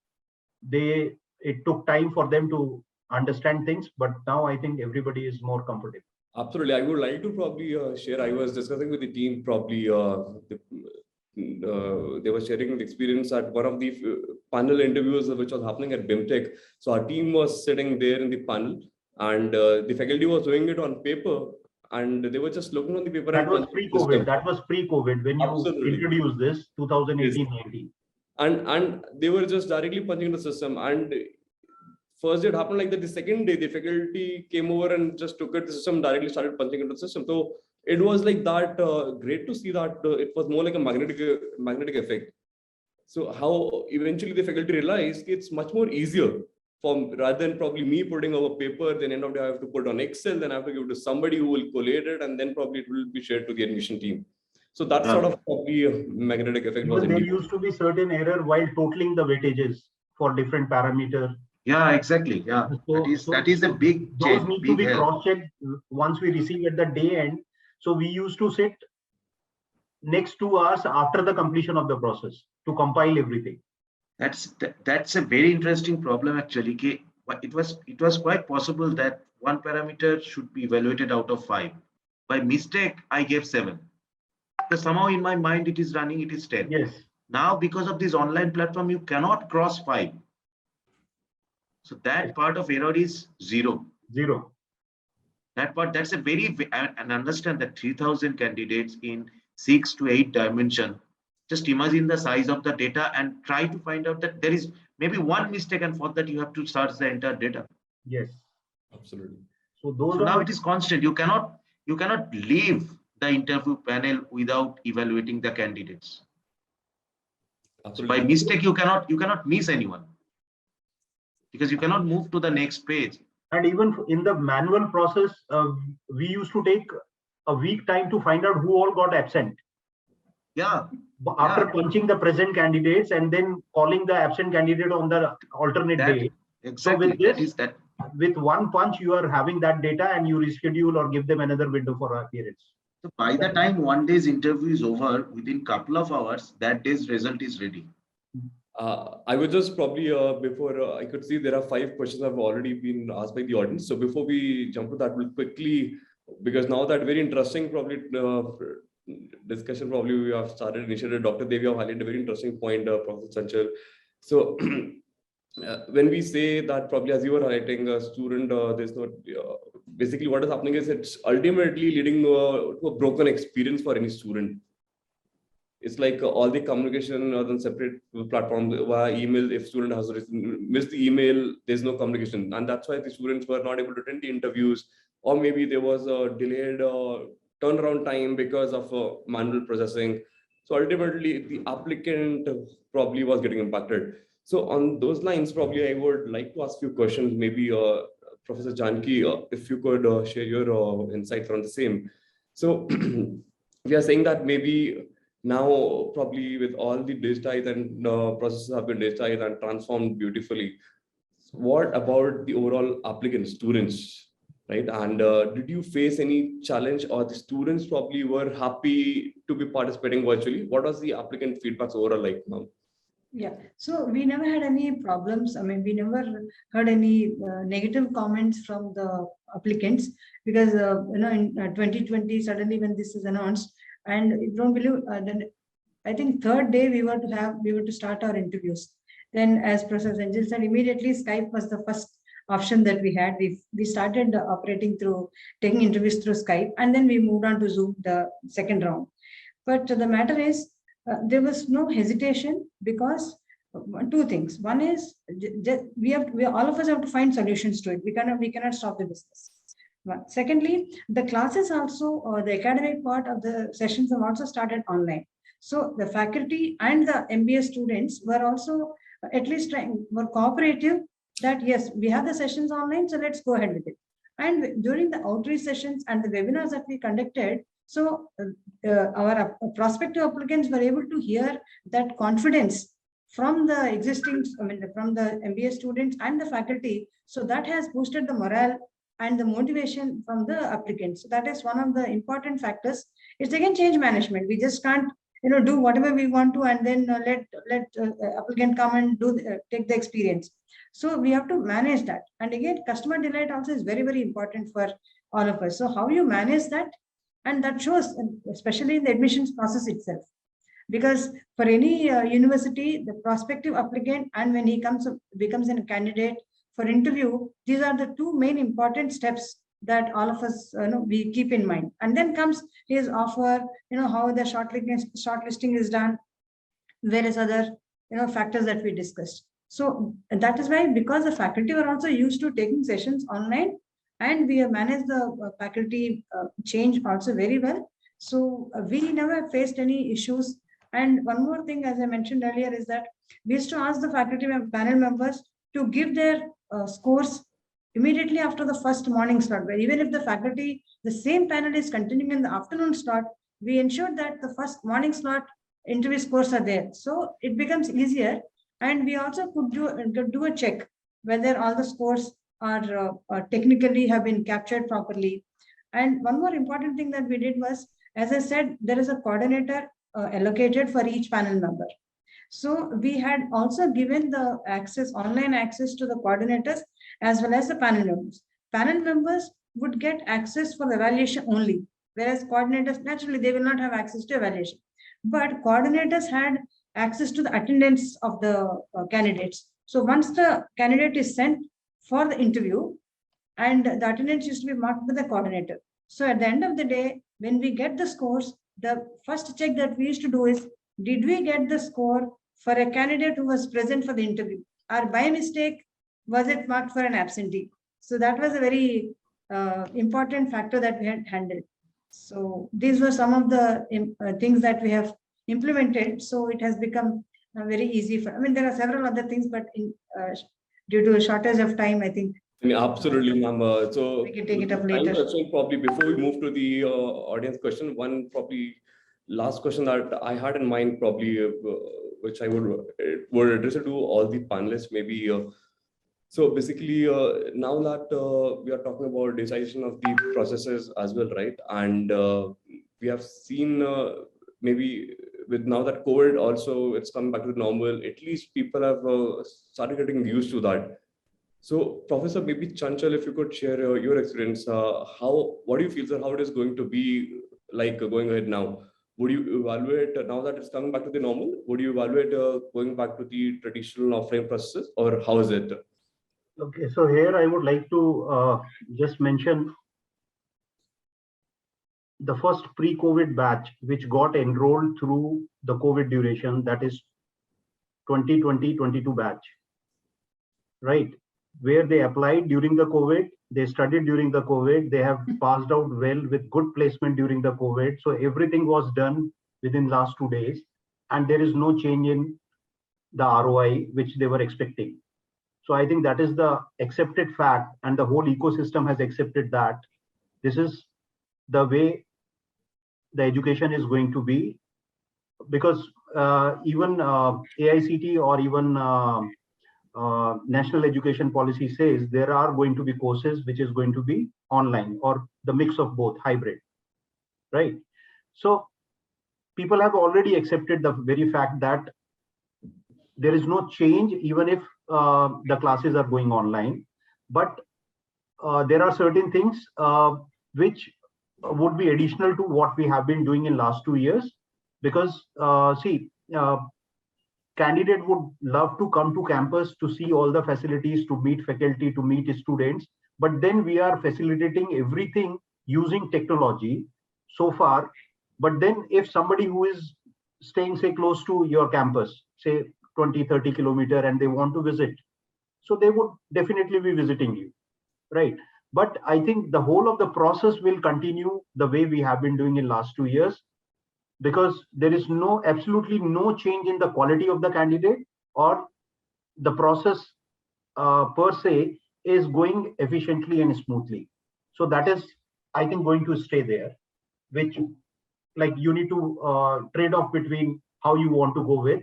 it took time for them to understand things. But now I think everybody is more comfortable. Absolutely. I would like to probably share, I was discussing with the team, probably they were sharing the experience at one of the panel interviews which was happening at BIMTECH. So our team was sitting there in the panel, and the faculty was doing it on paper, and they were just looking on the paper. That was pre-COVID. That was pre-COVID when you Absolutely introduced this 2018-19. And they were just directly punching the system. And first day it happened like that. The second day, the faculty came over and just took it, the system directly started punching into the system. So it was like that. Great to see that it was more like a magnetic effect. So how eventually the faculty realized it's much more easier. Rather than probably me putting over paper, then end of the day I have to put on Excel, then I have to give it to somebody who will collate it, and then probably it will be shared to the admission team. So that sort of probably a magnetic effect was there used to be certain error while totaling the weightages for different parameters. Yeah, exactly. Yeah, so, that is a big change. Those need to be cross-checked once we receive at the day end. So we used to sit next 2 hours after the completion of the process to compile everything. That's a very interesting problem actually. It was quite possible that one parameter should be evaluated out of 5. By mistake, I gave 7. Because somehow in my mind it is running, it is 10. Yes. Now because of this online platform, you cannot cross 5. So that part of error is 0. That part, that's a very, and understand that 3,000 candidates in 6 to 8 dimension. Just imagine the size of the data and try to find out that there is maybe one mistake, and for that you have to search the entire data. Yes, absolutely. So now it is constant. You cannot leave the interview panel without evaluating the candidates. So by mistake, you cannot miss anyone. because you cannot move to the next page. And even in the manual process, we used to take a week time to find out who all got absent. Yeah. After punching the present candidates and then calling the absent candidate on the alternate day. Exactly. So with this, with one punch, you are having that data and you reschedule or give them another window for appearance. So by the time one day's interview is over, within couple of hours, that day's result is ready. I would just probably, before I could see there are 5 questions have already been asked by the audience. So before we jump to that, we'll quickly, because now that very interesting probably discussion probably we have started initially. Dr. Devi have highlighted a very interesting point, Professor Chanchal. So when we say that probably as you were highlighting a student, there's no, basically what is happening is it's ultimately leading to a broken experience for any student. It's like all the communication on separate platforms via email. If student has missed the email, there's no communication. And that's why the students were not able to attend the interviews, or maybe there was a delayed turnaround time because of manual processing. So ultimately the applicant probably was getting impacted. So on those lines, probably I would like to ask you questions, maybe Professor Janaki, if you could share your insights on the same. So we are saying that maybe now probably with all the digitized and processes have been digitized and transformed beautifully. What about the overall applicant students, right? And did you face any challenge, or the students probably were happy to be participating virtually? What was the applicant feedbacks overall like now? Yeah, so we never had any problems. I mean, we never heard any negative comments from the applicants, because in 2020 suddenly when this is announced, and you don't believe, then I think 3rd day we were to start our interviews. Then, as Professor Chanchal said, immediately Skype was the first option that we had. We started taking interviews through Skype, and then we moved on to Zoom the second round. But the matter is, there was no hesitation, because 2 things. One is all of us have to find solutions to it. We cannot stop the business. Secondly, the classes also, the academic part of the sessions have also started online. So the faculty and the MBA students were also at least were cooperative that yes, we have the sessions online, so let's go ahead with it. And during the outreach sessions and the webinars that we conducted, so our prospective applicants were able to hear that confidence from the existing, from the MBA students and the faculty. So that has boosted the morale and the motivation from the applicants. So that is one of the important factors. It's again change management. We just can't, do whatever we want to and then let applicant come and take the experience. So we have to manage that. And again, customer delight also is very, very important for all of us. So how you manage that, and that shows, especially in the admissions process itself. Because for any university, the prospective applicant, and when he becomes a candidate for interview, these are the 2 main important steps that all of us we keep in mind. And then comes his offer, how the shortlisting is done, various other factors that we discussed. So that is why, because the faculty were also used to taking sessions online, and we have managed the faculty change also very well. So we never faced any issues. And one more thing, as I mentioned earlier, is that we used to ask the faculty panel members to give their scores immediately after the first morning slot. But even if the same panel is continuing in the afternoon slot, we ensured that the first morning slot interview scores are there. So it becomes easier. And we also could do a check whether all the scores are technically have been captured properly. And one more important thing that we did was, as I said, there is a coordinator allocated for each panel member. So we had also given the online access to the coordinators as well as the panel members. Panel members would get access for evaluation only, whereas coordinators, naturally, they will not have access to evaluation. But coordinators had access to the attendance of the candidates. So once the candidate is sent for the interview, and the attendance used to be marked by the coordinator. So at the end of the day, when we get the scores, the first check that we used to do is, did we get the score for a candidate who was present for the interview? Or by mistake, was it marked for an absentee? So that was a very important factor that we had handled. So these were some of the things that we have implemented. So it has become very easy for, there are several other things, but due to a shortage of time, I think Absolutely, ma'am. So we can take it up time later. constraint, probably before we move to the audience question, one probably last question that I had in mind, probably which I would address it to all the panelists, maybe. So basically, now that we are talking about digitization of the processes as well, right? And we have seen maybe with now that COVID also it's coming back to normal. At least people have started getting used to that. So, Professor, maybe Chanchal, if you could share your experience, what do you feel, sir, how it is going to be like going ahead now? Would you evaluate now that it's coming back to the normal? Would you evaluate going back to the traditional offline processes, or how is it? Okay, so here I would like to just mention the first pre-COVID batch which got enrolled through the COVID duration, that is 2020-22 batch, right? Where they applied during the COVID, they studied during the COVID, they have passed out well with good placement during the COVID. So everything was done within last 2 days, and there is no change in the ROI which they were expecting. So I think that is the accepted fact, and the whole ecosystem has accepted that this is the way the education is going to be, because even AICT or even National Education Policy says there are going to be courses which is going to be online or the mix of both, hybrid, right? So people have already accepted the very fact that there is no change even if the classes are going online, but there are certain things which would be additional to what we have been doing in last 2 years, because candidate would love to come to campus to see all the facilities, to meet faculty, to meet students, but then we are facilitating everything using technology so far. But then if somebody who is staying, say, close to your campus, say 20-30 kilometer, and they want to visit, so they would definitely be visiting you, right? But I think the whole of the process will continue the way we have been doing in last 2 years, because there is absolutely no change in the quality of the candidate, or the process per se is going efficiently and smoothly. So that is, I think, going to stay there, which like you need to trade off between how you want to go with.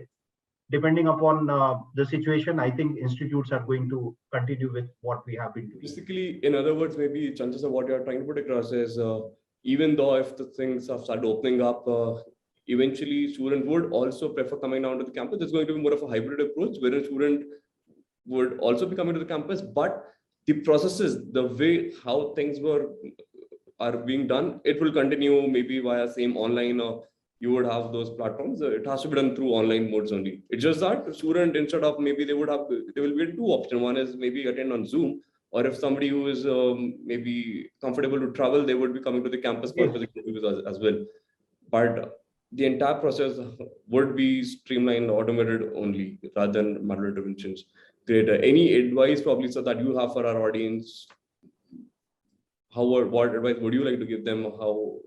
Depending upon the situation, I think institutes are going to continue with what we have been doing. Basically, in other words, maybe chances of what you're trying to put across is even though if the things have started opening up, eventually student would also prefer coming down to the campus. It's going to be more of a hybrid approach, wherein student would also be coming to the campus, but the processes, the way how things are being done, it will continue maybe via same online, or you would have those platforms. It has to be done through online modes only. It's just that the student, instead of maybe there will be two options. One is maybe attend on Zoom, or if somebody who is maybe comfortable to travel, they would be coming to the campus for physical interviews as well. But the entire process would be streamlined, automated only, rather than manual interventions. Great. Any advice probably, so that you have for our audience? What advice would you like to give them? How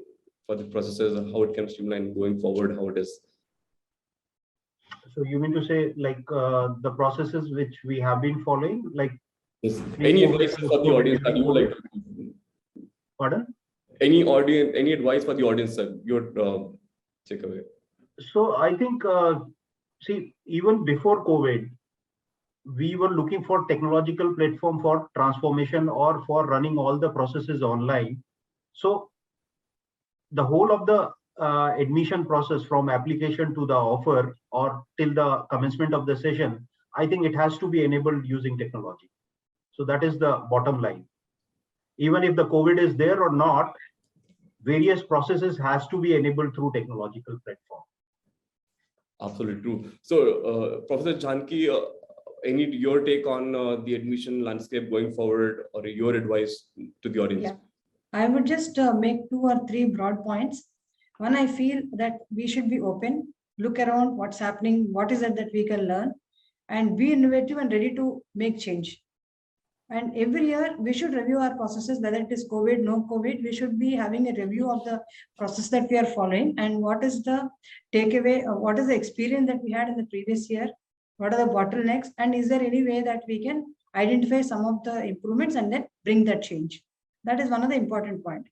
for the processes, how it can streamline going forward, how it is? So you mean to say like the processes which we have been following, like yes. Any advice for the audience that you would like to give? Pardon? Any advice for the audience, sir? Your takeaway. So I think, see, even before COVID, we were looking for technological platform for transformation or for running all the processes online. So the whole of the admission process, from application to the offer or till the commencement of the session, I think it has to be enabled using technology. So that is the bottom line. Even if the COVID is there or not, various processes has to be enabled through technological platform. Absolutely true. So, Professor Janaki, your take on the admission landscape going forward, or your advice to the audience? Yeah. I would just make 2 or 3 broad points. One, I feel that we should be open, look around what's happening, what is it that we can learn, and be innovative and ready to make change. And every year we should review our processes, whether it is COVID, no COVID, we should be having a review of the process that we are following, and what is the takeaway, what is the experience that we had in the previous year, what are the bottlenecks, and is there any way that we can identify some of the improvements and then bring that change. That is one of the important point.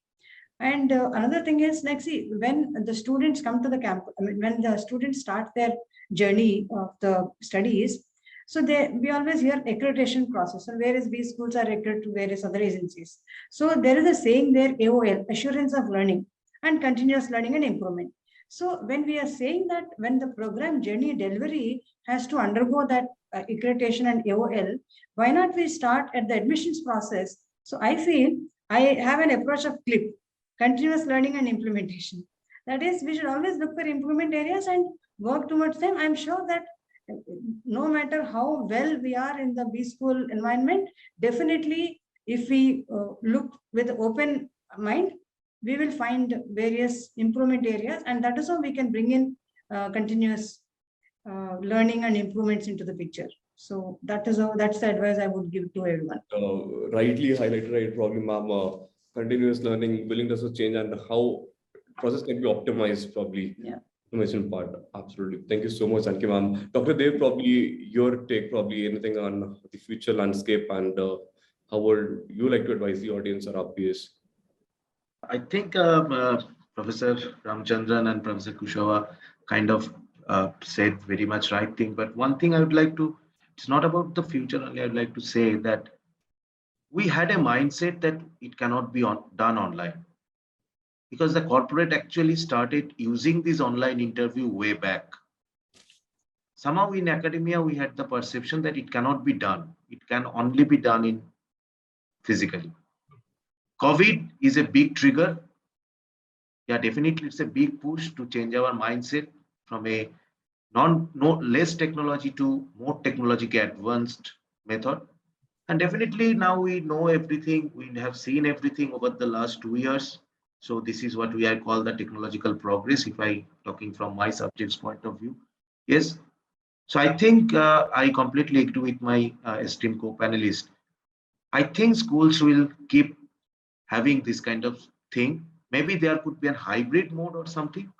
And another thing is, like, see, when the students come to the campus, I mean, when the students start their journey of the studies, so we always hear accreditation process, and various B schools are accredited to various other agencies. So there is a saying there, AOL, assurance of learning and continuous learning and improvement. So when we are saying that when the program journey delivery has to undergo that accreditation and AOL, why not we start at the admissions process? So I feel I have an approach of CLIP, continuous learning and implementation. That is, we should always look for improvement areas and work towards them. I'm sure that no matter how well we are in the B school environment, definitely if we look with open mind, we will find various improvement areas, and that is how we can bring in continuous learning and improvements into the picture. So that's the advice I would give to everyone. Rightly highlighted, right? Probably, ma'am, continuous learning, willingness to change, and how process can be optimized. Probably, yeah. Information part, absolutely. Thank you so much, Janaki ma'am. Dr. Dev, probably your take, probably anything on the future landscape, and how would you like to advise the audience or RPS? I think Professor Ramachandram and Professor Kushwaha kind of said very much right thing. But one thing I would like to, it's not about the future only. I'd like to say that we had a mindset that it cannot be done online, because the corporate actually started using this online interview way back. Somehow in academia, we had the perception that it cannot be done. It can only be done in physically. COVID is a big trigger. Yeah, definitely it's a big push to change our mindset from a less technology to more technologically advanced method. And definitely now we know everything. We have seen everything over the last 2 years. So this is what we are called the technological progress, if I talking from my subject's point of view. Yes. So I think I completely agree with my esteemed co-panelist. I think schools will keep having this kind of thing. Maybe there could be a hybrid mode or something,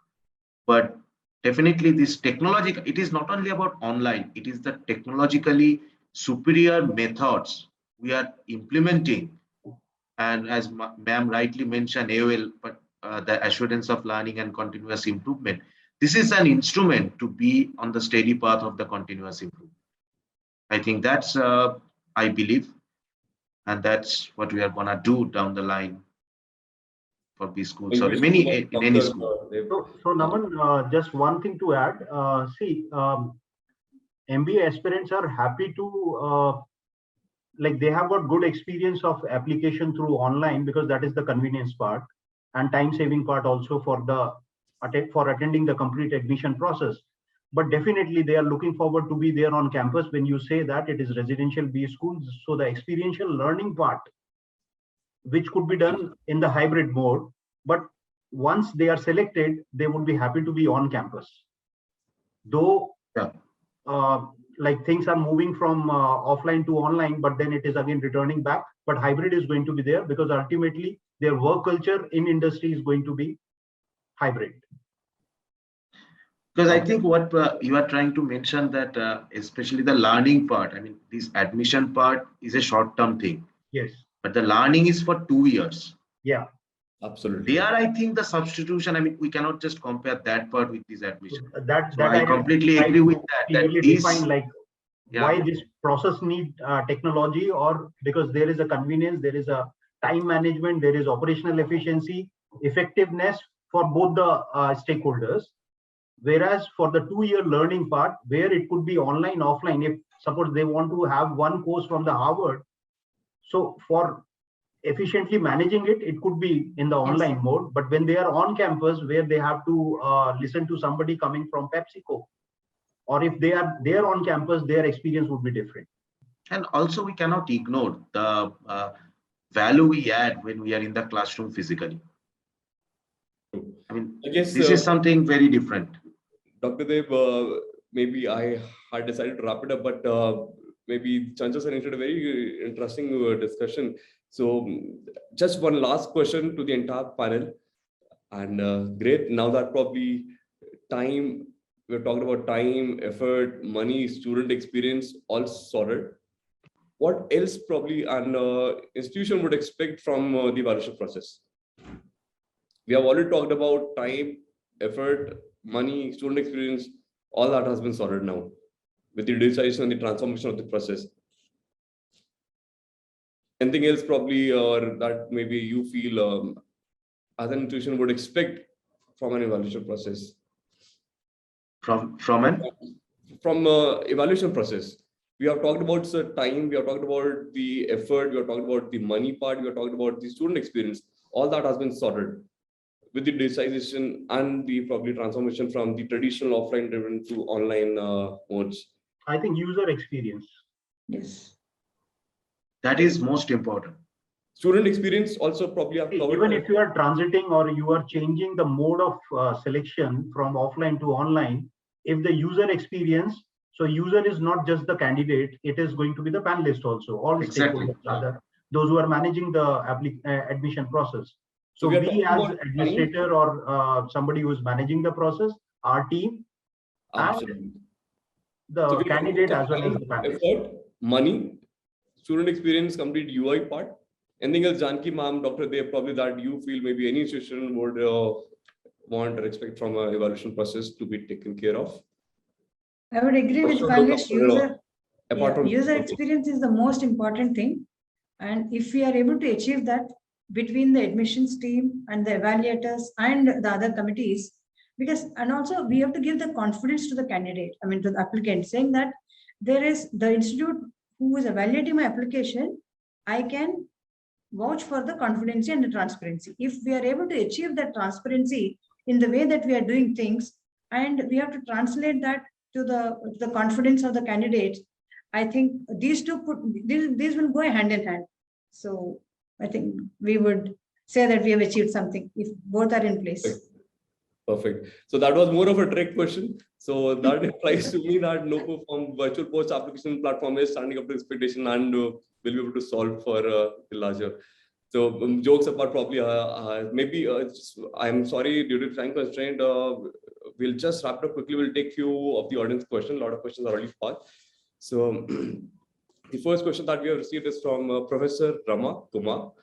but definitely this technology, it is not only about online, it is the technologically superior methods we are implementing. And as ma'am rightly mentioned, AOL, but the assurance of learning and continuous improvement. This is an instrument to be on the steady path of the continuous improvement. I think that's, I believe, and that's what we are gonna do down the line for B schools or in any school. So Naman, just one thing to add. MBA aspirants are happy to like they have got good experience of application through online, because that is the convenience part and time saving part also for attending the complete admission process. But definitely they are looking forward to be there on campus. When you say that it is residential B schools, so the experiential learning part, which could be done in the hybrid mode, but once they are selected, they would be happy to be on campus. Though like things are moving from offline to online, but then it is again returning back. But hybrid is going to be there, because ultimately their work culture in industry is going to be hybrid. Because I think what you are trying to mention that especially the learning part, I mean, this admission part is a short-term thing. Yes. But the learning is for 2 years. Yeah. Absolutely. There, I think the substitution, I mean, we cannot just compare that part with this admission. That I completely agree with that. Clearly define like why this process need technology, or because there is a convenience, there is a time management, there is operational efficiency, effectiveness for both the stakeholders. Whereas for the 2-year learning part, where it could be online, offline, if suppose they want to have one course from the Harvard, so for efficiently managing it, it could be in the online mode. But when they are on campus, where they have to listen to somebody coming from PepsiCo, or if they are there on campus, their experience would be different. And also we cannot ignore the value we add when we are in the classroom physically. I mean, I guess this is something very different. Dr. Dev, maybe I had decided to wrap it up, but maybe Chanchal sir entered a very interesting discussion. So just one last question to the entire panel. And great, now that probably time, we're talking about time, effort, money, student experience, all sorted. what else probably an institution would expect from the evaluation process? We have already talked about time, effort, money, student experience. All that has been sorted now with the digitization and the transformation of the process. Anything else probably, or that maybe you feel as an institution would expect from an evaluation process? From Evaluation process. We have talked about the time, we have talked about the effort, we have talked about the money part, we have talked about the student experience. All that has been sorted with the digitization and the probably transformation from the traditional offline driven to online modes. I think user experience. Yes. that is most important. Student experience also probably have covered. Even if you are transiting or you are changing the mode of selection from offline to online, if the user experience, so user is not just the candidate, it is going to be the panelist also, all Exactly. stakeholders, rather, those who are managing the admission process. So we are we talking as about administrator or somebody who is managing the process, our team, Absolutely. and So the we are candidate talking as well as about the panelist. effort, money, student experience, complete UI part. Anything else, Janaki ma'am, Dr. Dev, probably that you feel maybe any institution would want or expect from an evaluation process to be taken care of? I would agree with Also, Value's look after, user. apart from User experience is the most important thing. And if we are able to achieve that between the admissions team and the evaluators and the other committees, because, and also we have to give the confidence to the candidate, I mean, to the applicant, saying that there is the institute who is evaluating my application, I can vouch for the confidence and the transparency. If we are able to achieve that transparency in the way that we are doing things, and we have to translate that to the confidence of the candidates, I think these two these will go hand in hand. So I think we would say that we have achieved something if both are in place. Perfect. So that was more of a trick question. So that implies to me that NoPaperForms virtual post application platform is standing up to expectation and will be able to solve for the larger. So jokes apart, probably maybe I'm sorry due to time constraint. We'll just wrap it up quickly. We'll take few of the audience questions. A lot of questions are already passed. So the first question that we have received is from Professor Rama Kumar.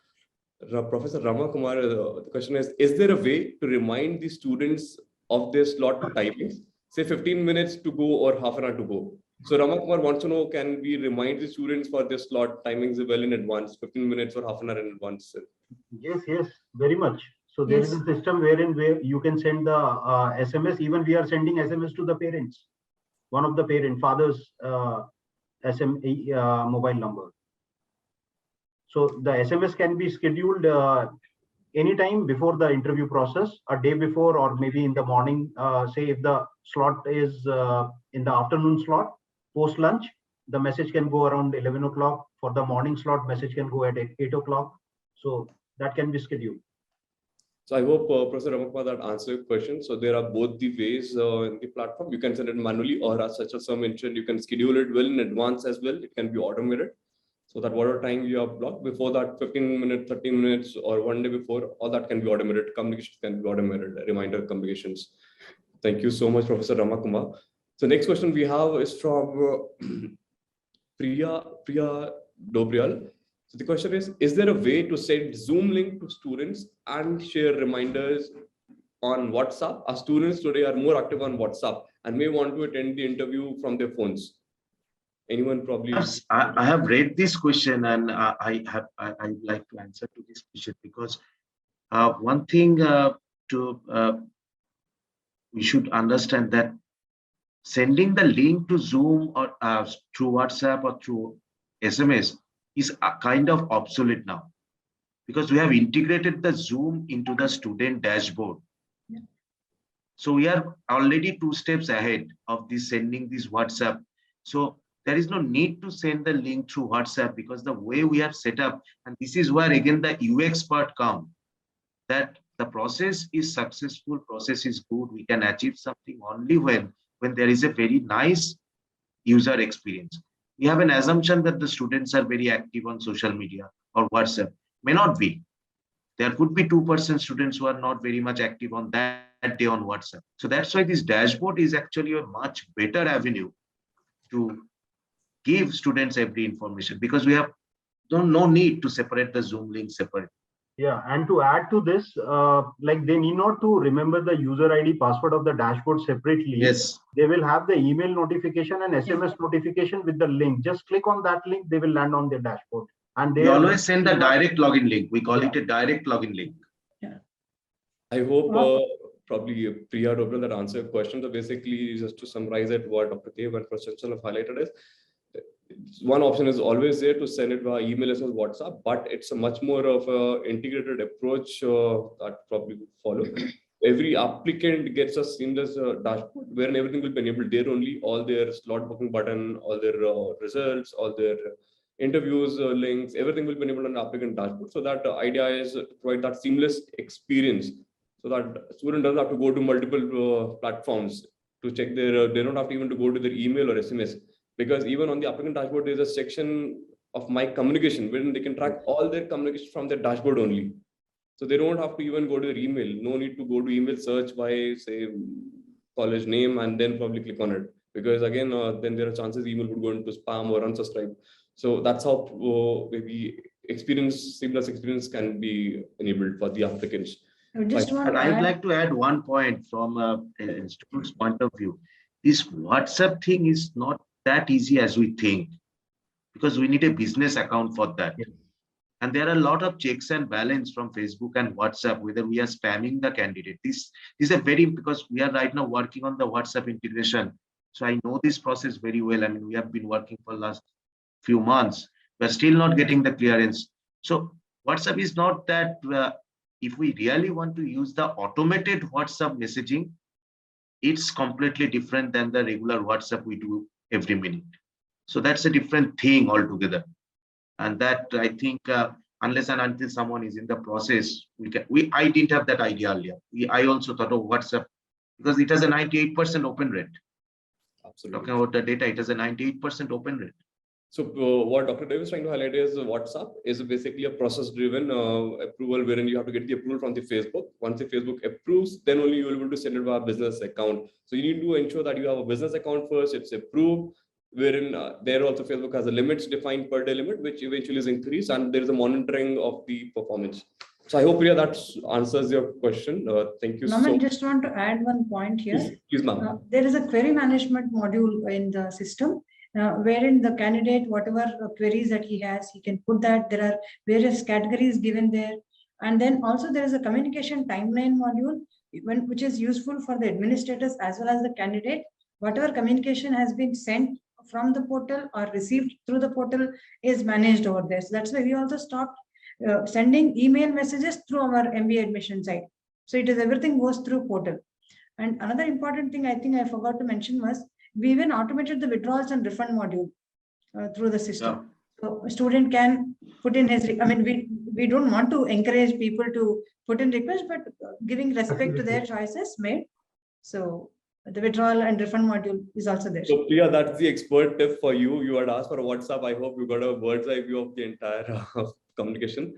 Professor Rama Kumar, the question is there a way to remind the students of their slot timings, say 15 minutes to go or half an hour to go? So Rama Kumar wants to know, can we remind the students for their slot timings well in advance, 15 minutes or half an hour in advance? Yes, very muSM. So there is a system wherein you can send the SMS. Even we are sending SMS to the parents, one of the father's mobile number. So the SMS can be scheduled anytime before the interview process, a day before, or maybe in the morning. Say if the slot is in the afternoon slot, post lunch, the message can go around 11 o'clock. For the morning slot, message can go at 8 o'clock. So that can be scheduled. So I hope Professor Ramakumar that answered your question. So there are both the ways in the platform. You can send it manually, or as such as some mentioned, you can schedule it well in advance as well. It can be automated. So that whatever time you have blocked before that 15 minutes, 30 minutes, or one day before, all that can be automated. Communications can be automated, reminder communications. Thank you so much, Professor Ramakumar. So next question we have is from Priya Dobrial. So the question is there a way to send Zoom link to students and share reminders on WhatsApp? Our students today are more active on WhatsApp and may want to attend the interview from their phones. Anyone probably? Yes, I have read this question and I'd like to answer to this question because one thing we should understand that sending the link to Zoom or through WhatsApp or through SMS is a kind of obsolete now because we have integrated the Zoom into the student dashboard. Yeah. So we are already 2 steps ahead of this sending this WhatsApp. So there is no need to send the link through WhatsApp because the way we have set up, and this is where again the UX part comes, that the process is successful, process is good, we can achieve something only when there is a very nice user experience. We have an assumption that the students are very active on social media or WhatsApp. May not be. There could be 2% students who are not very much active on that day on WhatsApp. So that's why this dashboard is actually a much better avenue to give students every information, because we have no need to separate the Zoom link separate. Yeah, and to add to this, like they need not to remember the user ID password of the dashboard separately. Yes. They will have the email notification and SMS notification with the link. Just click on that link, they will land on their dashboard. And they We always send the direct login link. We call Yeah. it a direct login link. I hope Wow. probably Priya or Dobran that answer your question. So basically, just to summarize it, what Dr. Dev and Prof. Chanchal have highlighted is one option is always there to send it via email as well as WhatsApp, but it's a much more of a integrated approach that probably would follow. Every applicant gets a seamless dashboard wherein everything will be enabled there only. All their slot booking button, all their results, all their interviews, links, everything will be enabled on the applicant dashboard. So that idea is to provide that seamless experience, so that student doesn't have to go to multiple platforms to check their. They don't have to even to go to their email or SMS, because even on the applicant dashboard there's a section of my communication wherein they can track all their communication from their dashboard only. So they don't have to even go to their email. No need to go to email search by say college name and then probably click on it, because again then there are chances email would go into spam or unsubscribe. So that's how maybe seamless experience can be enabled for the applicants. I just want And to I would add, like to add one point from a student's point of view. This WhatsApp thing is not that easy as we think, because we need a business account for that. Yeah. And there are a lot of checks and balance from Facebook and WhatsApp, whether we are spamming the candidate. This is a very, because we are right now working on the WhatsApp integration. So I know this process very well. I mean, we have been working for the last few months. We're still not getting the clearance. So WhatsApp is not that, if we really want to use the automated WhatsApp messaging, it's completely different than the regular WhatsApp we do every minute. So that's a different thing altogether. And that I think unless and until someone is in the process, I didn't have that idea earlier. I also thought of WhatsApp because it has a 98% open rate. Absolutely. Talking about the data, it has a 98% open rate. So what Dr. Dev is trying to highlight is WhatsApp is basically a process-driven approval wherein you have to get the approval from the Facebook. Once the Facebook approves, then only you will be able to send it via business account. So you need to ensure that you have a business account first, it's approved, wherein there also Facebook has a limits defined per day limit, which eventually is increased, and there is a monitoring of the performance. So I hope, Priya, that answers your question. Thank you. Naman, just want to add one point here. Please, ma'am. There is a query management module in the system, wherein the candidate, whatever queries that he has, he can put that. There are various categories given there. And then also there is a communication timeline module, which is useful for the administrators as well as the candidate. Whatever communication has been sent from the portal or received through the portal is managed over there. So that's why we also stopped sending email messages through our MBA admission site. So it is everything goes through portal. And another important thing I think I forgot to mention was we even automated the withdrawals and refund module through the system. Yeah. So a student can put in his, I mean, we don't want to encourage people to put in requests, but giving respect to their choices made. So the withdrawal and refund module is also there. So Priya, that's the expert tip for you. You had asked for a WhatsApp. I hope you got a bird's eye view of the entire communication.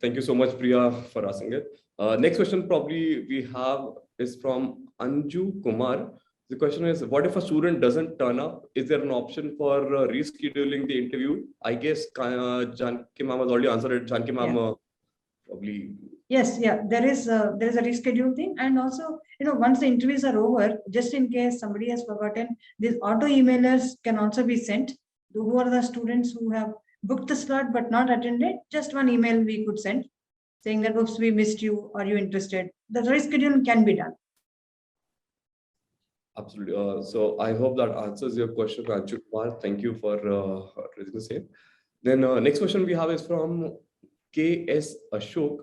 Thank you so much, Priya, for asking it. Next question probably we have is from Anju Kumar. The question is, what if a student doesn't turn up? Is there an option for rescheduling the interview? I guess Janaki ma'am has already answered it. Janaki ma'am probably. Yes, yeah, there is a reschedule thing. And also, once the interviews are over, just in case somebody has forgotten, these auto emailers can also be sent. Who are the students who have booked the slot but not attended? Just one email we could send saying that, oops, we missed you. Are you interested? The reschedule can be done. Absolutely. So I hope that answers your question, Anju Kumar. Thank you for raising the same. Then next question we have is from KS Ashok.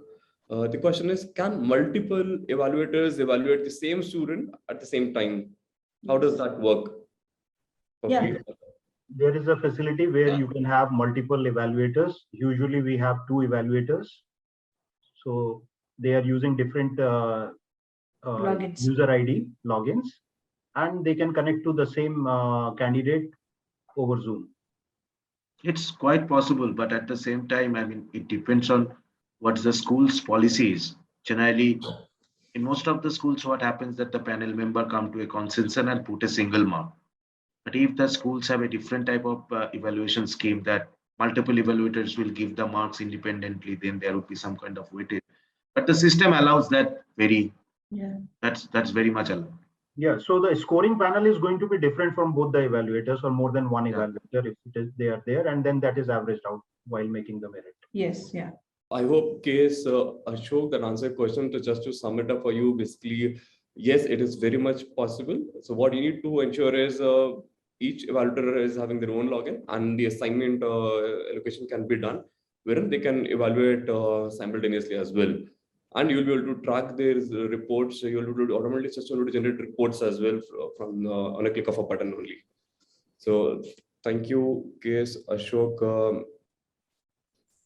The question is, can multiple evaluators evaluate the same student at the same time? How does that work? Yeah. There is a facility where you can have multiple evaluators. Usually we have 2 evaluators. So they are using different user ID logins, and they can connect to the same candidate over Zoom. It's quite possible, but at the same time, I mean, it depends on what the school's policy is. Generally, in most of the schools, what happens that the panel member come to a consensus and put a single mark. But if the schools have a different type of evaluation scheme that multiple evaluators will give the marks independently, then there would be some kind of weightage. But the system allows that Yeah. that's very much allowed. Yeah, so the scoring panel is going to be different from both the evaluators or more than one Yeah. evaluator if it is they are there, and then that is averaged out while making the merit. Yes, yeah. I hope case Ashok that answered your question. Just to sum it up for you, basically, yes, it is very much possible. So what you need to ensure is each evaluator is having their own login, and the assignment allocation can be done wherein they can evaluate simultaneously as well. And you'll be able to track their reports. So you'll be able to automatically system to generate reports as well from on a click of a button only. So thank you, case Ashok.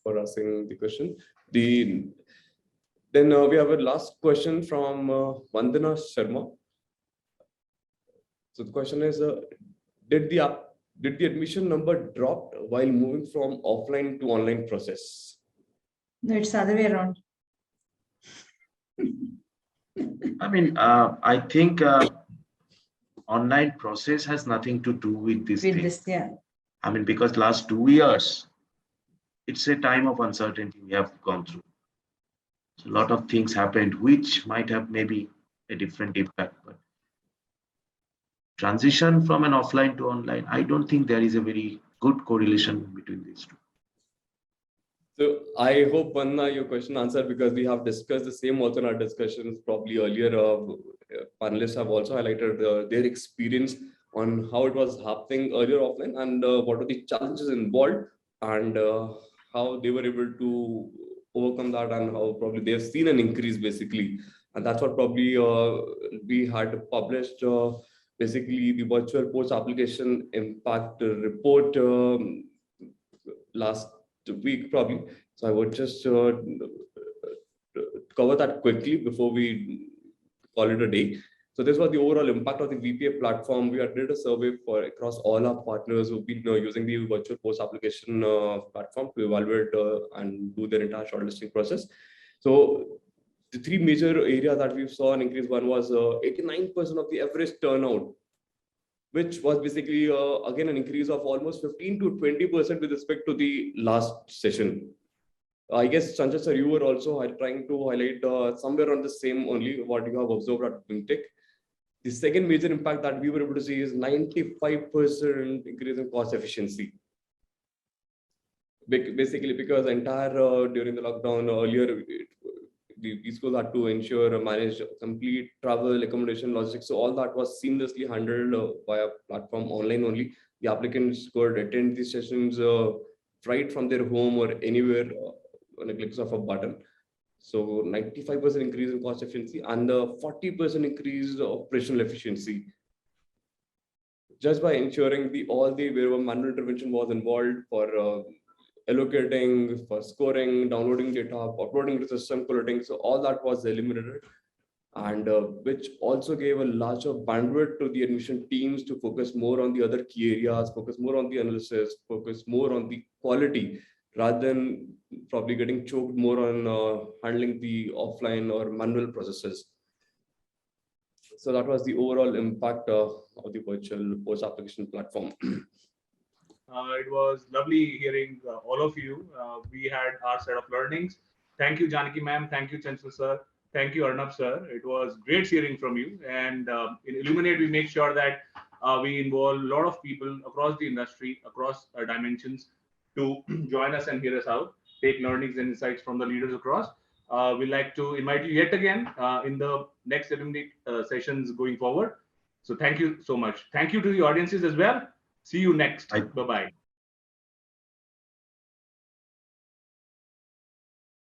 For asking the question. Then we have a last question from Vandana Sharma. So the question is, did the admission number drop while moving from offline to online process? No, it's the other way around. I mean, I think online process has nothing to do with this With thing. this, yeah. I mean, because last 2 years, it's a time of uncertainty we have gone through. So a lot of things happened, which might have maybe a different impact. But transition from an offline to online, I don't think there is a very good correlation between these two. So I hope Vanna, your question answered, because we have discussed the same also in our discussions probably earlier. Panelists have also highlighted their experience on how it was happening earlier offline and what are the challenges involved and how they were able to overcome that and how probably they've seen an increase basically. And that's what probably we had published basically the virtual post application impact report last week probably. So I would just cover that quickly before we call it a day. So this was the overall impact of the VPA platform. We had did a survey for across all our partners who've been using the virtual post application platform to evaluate and do their entire shortlisting process. So the three major areas that we saw an increase, one was 89% of the average turnout, which was basically again an increase of almost 15 to 20% with respect to the last session. I guess Chanchal sir, you were also trying to highlight somewhere on the same only what you have observed at BIMTECH. The second major impact that we were able to see is 95% increase in cost efficiency. Basically, because entire during the lockdown earlier, the schools had to ensure manage complete travel, accommodation, logistics. So all that was seamlessly handled via platform online only. The applicants could attend these sessions right from their home or anywhere on a click of a button. So 95% increase in cost efficiency and 40% increase in operational efficiency. Just by ensuring all the wherever manual intervention was involved for allocating, for scoring, downloading data, uploading to the system, collating. So all that was eliminated, and which also gave a larger bandwidth to the admission teams to focus more on the other key areas, focus more on the analysis, focus more on the quality, rather than probably getting choked more on handling the offline or manual processes. So that was the overall impact of the virtual post application platform. It was lovely hearing all of you. We had our set of learnings. Thank you, Janaki ma'am. Thank you, Chanchal sir. Thank you, Arnab sir. It was great hearing from you. And in Illuminate, we make sure that we involve a lot of people across the industry, across dimensions, to join us and hear us out, take learnings and insights from the leaders across. We'd like to invite you yet again in the next Illuminate sessions going forward. So thank you so much. Thank you to the audiences as well. See you next. Bye-bye.